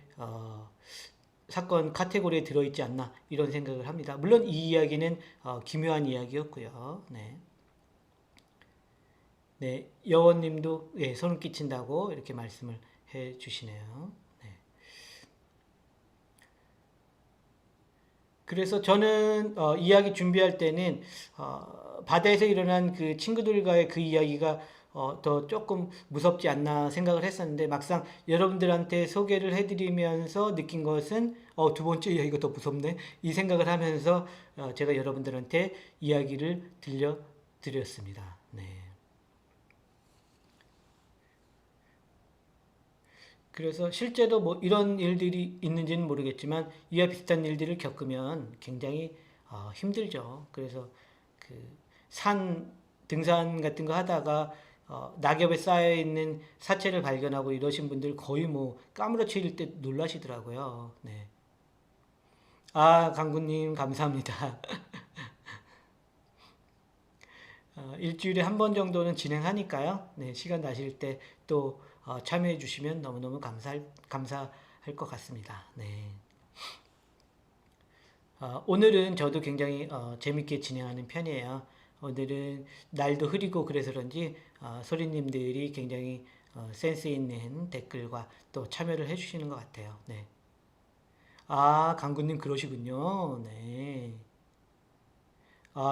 사건 카테고리에 들어있지 않나 이런 생각을 합니다. 물론 이 이야기는 기묘한 이야기였고요. 네. 네, 여원님도 예, 소름 끼친다고 이렇게 말씀을 해주시네요. 네. 그래서 저는 이야기 준비할 때는 바다에서 일어난 그 친구들과의 그 이야기가 더 조금 무섭지 않나 생각을 했었는데 막상 여러분들한테 소개를 해드리면서 느낀 것은 2번째 이야기가 더 무섭네 이 생각을 하면서 제가 여러분들한테 이야기를 들려드렸습니다. 네. 그래서 실제로 뭐 이런 일들이 있는지는 모르겠지만 이와 비슷한 일들을 겪으면 굉장히 힘들죠. 그래서 그 산 등산 같은 거 하다가 낙엽에 쌓여 있는 사체를 발견하고 이러신 분들 거의 뭐 까무러칠 때 놀라시더라고요. 네. 아, 강구님 감사합니다. 일주일에 한 번 정도는 진행하니까요. 네, 시간 나실 때 또 참여해 주시면 너무너무 감사할 것 같습니다. 네. 오늘은 저도 굉장히 재밌게 진행하는 편이에요. 오늘은 날도 흐리고 그래서 그런지 소리님들이 굉장히 센스 있는 댓글과 또 참여를 해주시는 것 같아요. 네. 아, 강구님 그러시군요. 네.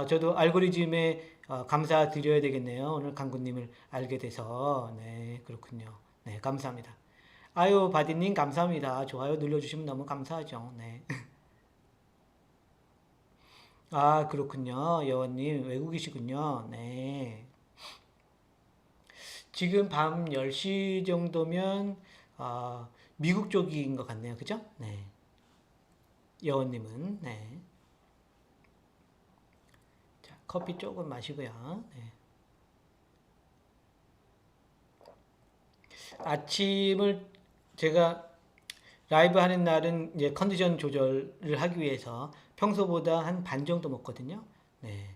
저도 알고리즘에 감사드려야 되겠네요. 오늘 강구님을 알게 돼서. 네, 그렇군요. 네, 감사합니다. 아유, 바디님 감사합니다. 좋아요 눌러주시면 너무 감사하죠. 네. 아, 그렇군요. 여원님, 외국이시군요. 네. 지금 밤 10시 정도면, 미국 쪽인 것 같네요. 그죠? 네. 여원님은, 네. 자, 커피 조금 마시고요. 네. 아침을 제가 라이브 하는 날은 이제 컨디션 조절을 하기 위해서 평소보다 한 반 정도 먹거든요. 네.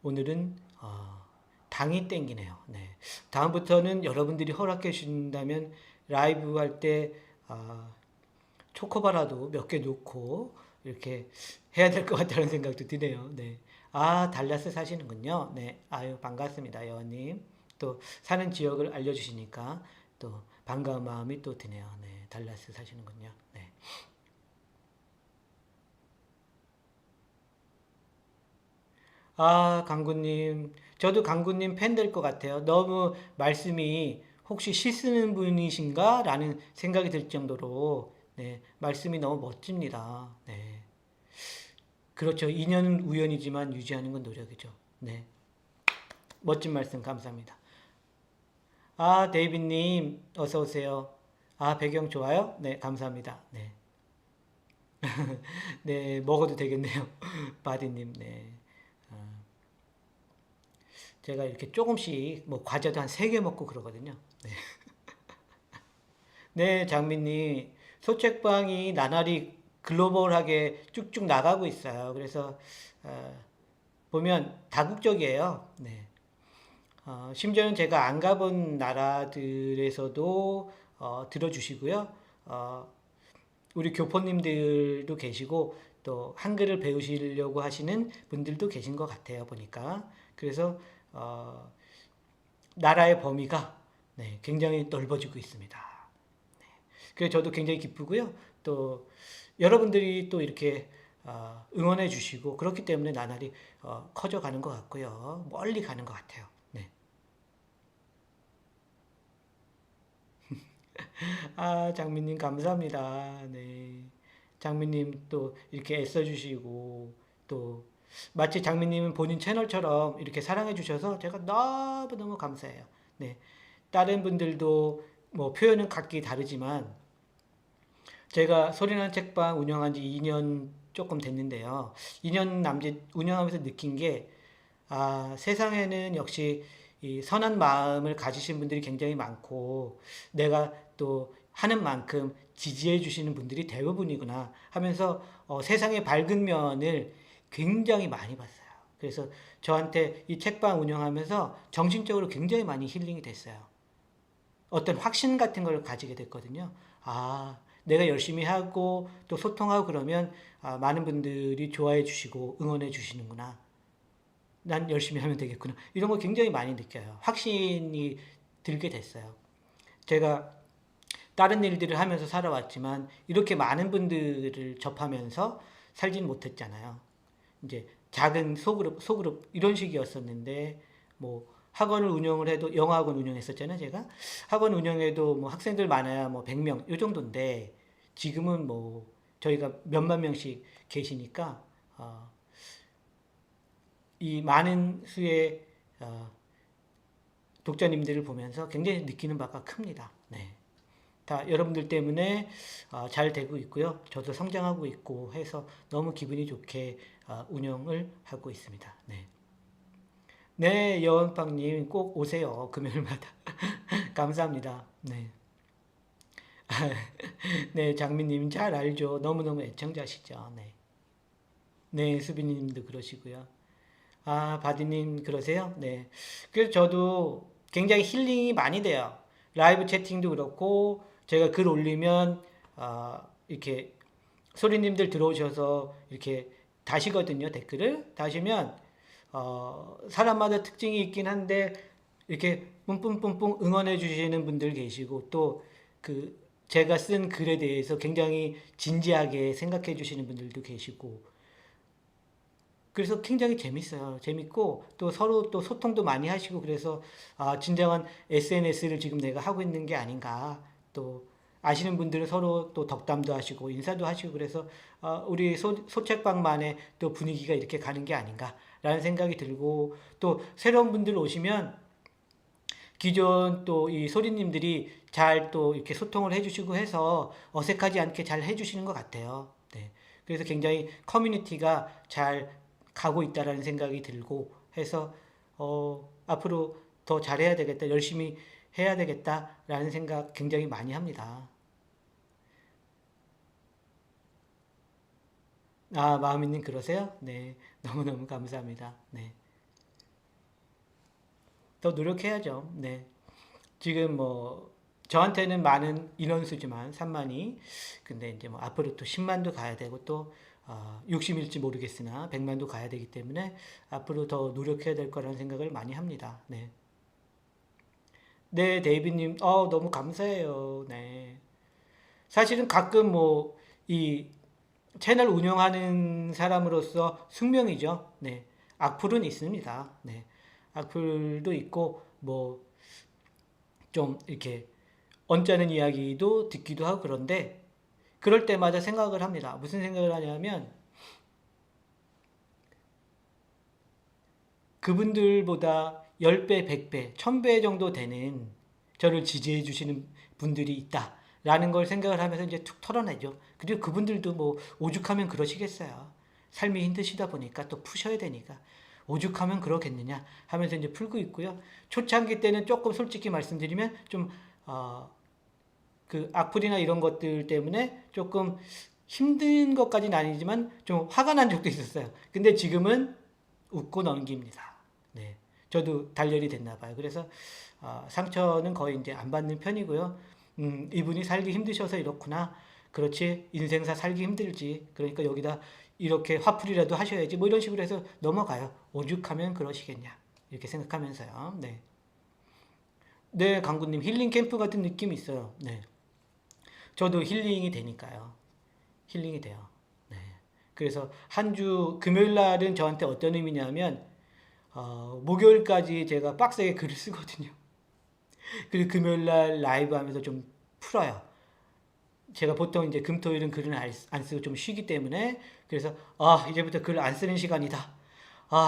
오늘은 당이 땡기네요. 네. 다음부터는 여러분들이 허락해 주신다면 라이브 할때 초코바라도 몇 개 넣고 이렇게 해야 될 것 같다는 생각도 드네요. 네. 아, 달라스 사시는군요. 네. 아유, 반갑습니다, 여원님. 또 사는 지역을 알려주시니까 또 반가운 마음이 또 드네요. 네. 달라스 사시는군요. 네. 아, 강구님. 저도 강구님 팬 될 것 같아요. 너무 말씀이 혹시 시 쓰는 분이신가? 라는 생각이 들 정도로, 네, 말씀이 너무 멋집니다. 네. 그렇죠. 인연은 우연이지만 유지하는 건 노력이죠. 네. 멋진 말씀 감사합니다. 아, 데이비님, 어서 오세요. 아, 배경 좋아요? 네, 감사합니다. 네. 네, 먹어도 되겠네요. 바디님, 네. 제가 이렇게 조금씩, 뭐, 과자도 한 3개 먹고 그러거든요. 네. 네, 장미님. 소책방이 나날이 글로벌하게 쭉쭉 나가고 있어요. 그래서, 보면 다국적이에요. 네. 심지어는 제가 안 가본 나라들에서도 들어주시고요. 어, 우리 교포님들도 계시고 또 한글을 배우시려고 하시는 분들도 계신 것 같아요. 보니까. 그래서 나라의 범위가 네, 굉장히 넓어지고 있습니다. 그래서 저도 굉장히 기쁘고요. 또 여러분들이 또 이렇게 응원해 주시고 그렇기 때문에 나날이 커져가는 것 같고요. 멀리 가는 것 같아요. 네. 아, 장미님 감사합니다. 네. 장미님 또 이렇게 애써주시고 또 마치 장미님은 본인 채널처럼 이렇게 사랑해 주셔서 제가 너무너무 감사해요. 네. 다른 분들도 뭐 표현은 각기 다르지만 제가 소리나는 책방 운영한 지 2년 조금 됐는데요. 2년 남짓 운영하면서 느낀 게 세상에는 역시 이 선한 마음을 가지신 분들이 굉장히 많고 내가 또 하는 만큼 지지해 주시는 분들이 대부분이구나 하면서 세상의 밝은 면을 굉장히 많이 봤어요. 그래서 저한테 이 책방 운영하면서 정신적으로 굉장히 많이 힐링이 됐어요. 어떤 확신 같은 걸 가지게 됐거든요. 내가 열심히 하고 또 소통하고 그러면 많은 분들이 좋아해 주시고 응원해 주시는구나. 난 열심히 하면 되겠구나. 이런 거 굉장히 많이 느껴요. 확신이 들게 됐어요. 제가 다른 일들을 하면서 살아왔지만 이렇게 많은 분들을 접하면서 살진 못했잖아요. 이제 작은 소그룹 이런 식이었었는데 뭐 학원을 운영을 해도 영어학원 운영했었잖아요, 제가. 학원 운영해도 뭐 학생들 많아야 뭐 100명 요 정도인데 지금은 뭐 저희가 몇만 명씩 계시니까 이 많은 수의 독자님들을 보면서 굉장히 느끼는 바가 큽니다. 네. 다 여러분들 때문에 잘 되고 있고요. 저도 성장하고 있고 해서 너무 기분이 좋게 운영을 하고 있습니다. 네. 네, 여원빵님 꼭 오세요. 금요일마다. 감사합니다. 네. 네, 장미님 잘 알죠. 너무너무 애청자시죠. 네. 네, 수빈님도 그러시고요. 아, 바디님 그러세요? 네. 그래서 저도 굉장히 힐링이 많이 돼요. 라이브 채팅도 그렇고, 제가 글 올리면, 이렇게 소리님들 들어오셔서 이렇게 다시거든요, 댓글을. 다시면, 사람마다 특징이 있긴 한데, 이렇게 뿜뿜뿜뿜 응원해 주시는 분들 계시고, 또 그, 제가 쓴 글에 대해서 굉장히 진지하게 생각해 주시는 분들도 계시고, 그래서 굉장히 재밌어요. 재밌고 또 서로 또 소통도 많이 하시고 그래서 진정한 SNS를 지금 내가 하고 있는 게 아닌가. 또 아시는 분들은 서로 또 덕담도 하시고 인사도 하시고 그래서 우리 소책방만의 또 분위기가 이렇게 가는 게 아닌가라는 생각이 들고 또 새로운 분들 오시면 기존 또 이 소리님들이 잘 또 이렇게 소통을 해주시고 해서 어색하지 않게 잘 해주시는 것 같아요. 네. 그래서 굉장히 커뮤니티가 잘 가고 있다라는 생각이 들고 해서 앞으로 더 잘해야 되겠다, 열심히 해야 되겠다라는 생각 굉장히 많이 합니다. 아, 마음이님 그러세요? 네, 너무너무 감사합니다. 네, 더 노력해야죠. 네. 지금 뭐 저한테는 많은 인원수지만 3만이 근데 이제 뭐 앞으로 또 10만도 가야 되고 또 60일지 모르겠으나 100만도 가야 되기 때문에 앞으로 더 노력해야 될 거라는 생각을 많이 합니다. 네. 네, 데이비님, 너무 감사해요. 네. 사실은 가끔 뭐, 이 채널 운영하는 사람으로서 숙명이죠. 네. 악플은 있습니다. 네. 악플도 있고, 뭐, 좀 이렇게 언짢은 이야기도 듣기도 하고 그런데 그럴 때마다 생각을 합니다. 무슨 생각을 하냐면 그분들보다 10배, 100배, 1000배 정도 되는 저를 지지해 주시는 분들이 있다라는 걸 생각을 하면서 이제 툭 털어내죠. 그리고 그분들도 뭐 오죽하면 그러시겠어요. 삶이 힘드시다 보니까 또 푸셔야 되니까 오죽하면 그러겠느냐 하면서 이제 풀고 있고요. 초창기 때는 조금 솔직히 말씀드리면 좀 어, 그 악플이나 이런 것들 때문에 조금 힘든 것까지는 아니지만 좀 화가 난 적도 있었어요. 근데 지금은 웃고 넘깁니다. 네. 저도 단련이 됐나 봐요. 그래서 상처는 거의 이제 안 받는 편이고요. 이분이 살기 힘드셔서 이렇구나. 그렇지. 인생사 살기 힘들지. 그러니까 여기다 이렇게 화풀이라도 하셔야지. 뭐 이런 식으로 해서 넘어가요. 오죽하면 그러시겠냐. 이렇게 생각하면서요. 네. 네, 강구님 힐링 캠프 같은 느낌이 있어요. 네. 저도 힐링이 되니까요. 힐링이 돼요. 네. 그래서 한 주 금요일 날은 저한테 어떤 의미냐면 목요일까지 제가 빡세게 글을 쓰거든요. 그리고 금요일 날 라이브 하면서 좀 풀어요. 제가 보통 이제 금토일은 글을 안 쓰고 좀 쉬기 때문에 그래서 이제부터 글 안 쓰는 시간이다.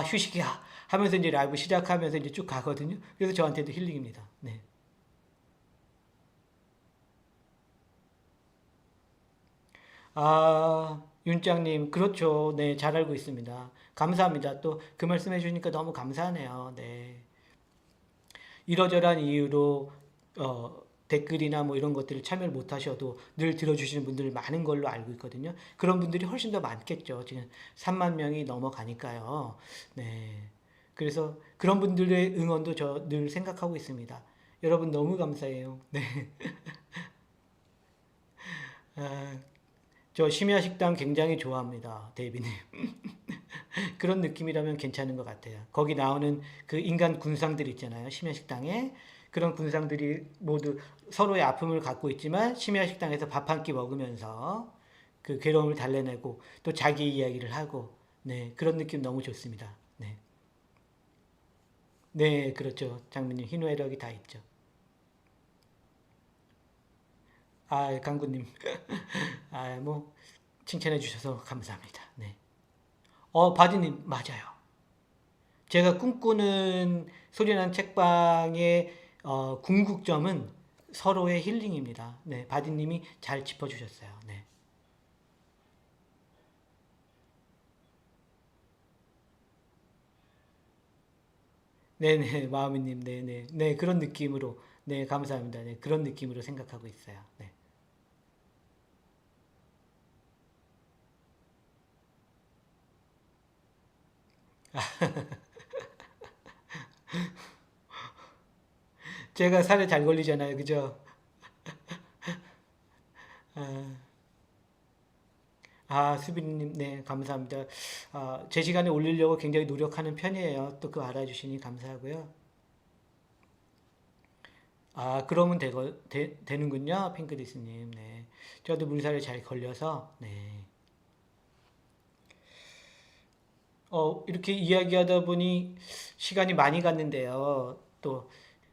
휴식이야. 하면서 이제 라이브 시작하면서 이제 쭉 가거든요. 그래서 저한테도 힐링입니다. 네. 윤장님, 그렇죠. 네, 잘 알고 있습니다. 감사합니다. 또 그 말씀 해주니까 너무 감사하네요. 네. 이러저러한 이유로, 댓글이나 뭐 이런 것들을 참여를 못 하셔도 늘 들어주시는 분들 많은 걸로 알고 있거든요. 그런 분들이 훨씬 더 많겠죠. 지금 3만 명이 넘어가니까요. 네. 그래서 그런 분들의 응원도 저 늘 생각하고 있습니다. 여러분 너무 감사해요. 네. 아, 저 심야 식당 굉장히 좋아합니다. 데이비님. 그런 느낌이라면 괜찮은 것 같아요. 거기 나오는 그 인간 군상들 있잖아요. 심야식당에. 그런 군상들이 모두 서로의 아픔을 갖고 있지만 심야식당에서 밥 한 끼 먹으면서 그 괴로움을 달래내고 또 자기 이야기를 하고 네, 그런 느낌 너무 좋습니다. 네. 네, 그렇죠. 장모님 희노애락이 다 있죠. 강구님. 뭐 칭찬해 주셔서 감사합니다. 네. 바디님 맞아요. 제가 꿈꾸는 소리난 책방의 궁극점은 서로의 힐링입니다. 네, 바디님이 잘 짚어주셨어요. 네. 네네, 마음이님, 네네, 네, 그런 느낌으로, 네, 감사합니다. 네, 그런 느낌으로 생각하고 있어요. 네. 제가 살에 잘 걸리잖아요, 그죠? 수빈님, 네, 감사합니다. 제 시간에 올리려고 굉장히 노력하는 편이에요. 또 그거 알아주시니 감사하고요. 그러면 되는군요, 핑크리스님. 네. 저도 물살에 잘 걸려서, 네. 이렇게 이야기하다 보니 시간이 많이 갔는데요. 또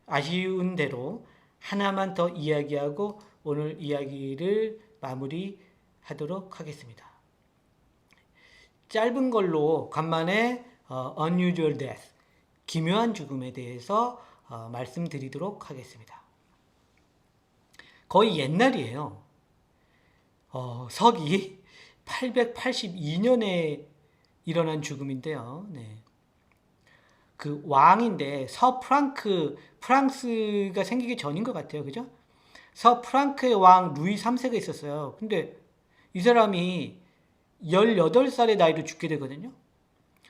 아쉬운 대로 하나만 더 이야기하고 오늘 이야기를 마무리하도록 하겠습니다. 짧은 걸로 간만에 unusual death, 기묘한 죽음에 대해서 말씀드리도록 하겠습니다. 거의 옛날이에요. 서기 882년에 일어난 죽음인데요. 네. 그 왕인데 프랑스가 생기기 전인 것 같아요. 그죠? 서프랑크의 왕 루이 3세가 있었어요. 근데 이 사람이 18살의 나이로 죽게 되거든요.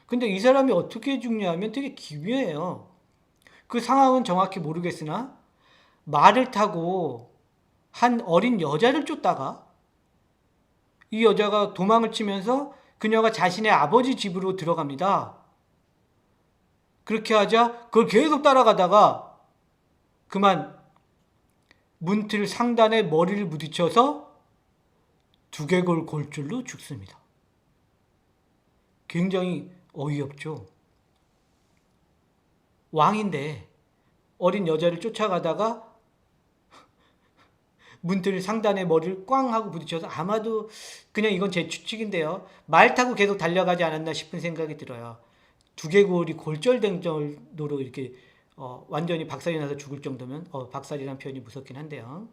근데 이 사람이 어떻게 죽냐면 되게 기묘해요. 그 상황은 정확히 모르겠으나 말을 타고 한 어린 여자를 쫓다가 이 여자가 도망을 치면서 그녀가 자신의 아버지 집으로 들어갑니다. 그렇게 하자 그걸 계속 따라가다가 그만 문틀 상단에 머리를 부딪혀서 두개골 골절로 죽습니다. 굉장히 어이없죠. 왕인데 어린 여자를 쫓아가다가 문틀 상단에 머리를 꽝 하고 부딪혀서 아마도 그냥 이건 제 추측인데요. 말 타고 계속 달려가지 않았나 싶은 생각이 들어요. 두개골이 골절된 정도로 이렇게 완전히 박살이 나서 죽을 정도면 박살이라는 표현이 무섭긴 한데요.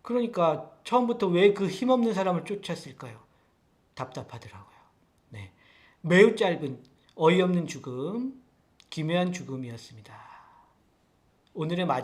그러니까 처음부터 왜 그 힘없는 사람을 쫓았을까요? 답답하더라고요. 네. 매우 짧은 어이없는 죽음, 기묘한 죽음이었습니다. 오늘의 마지막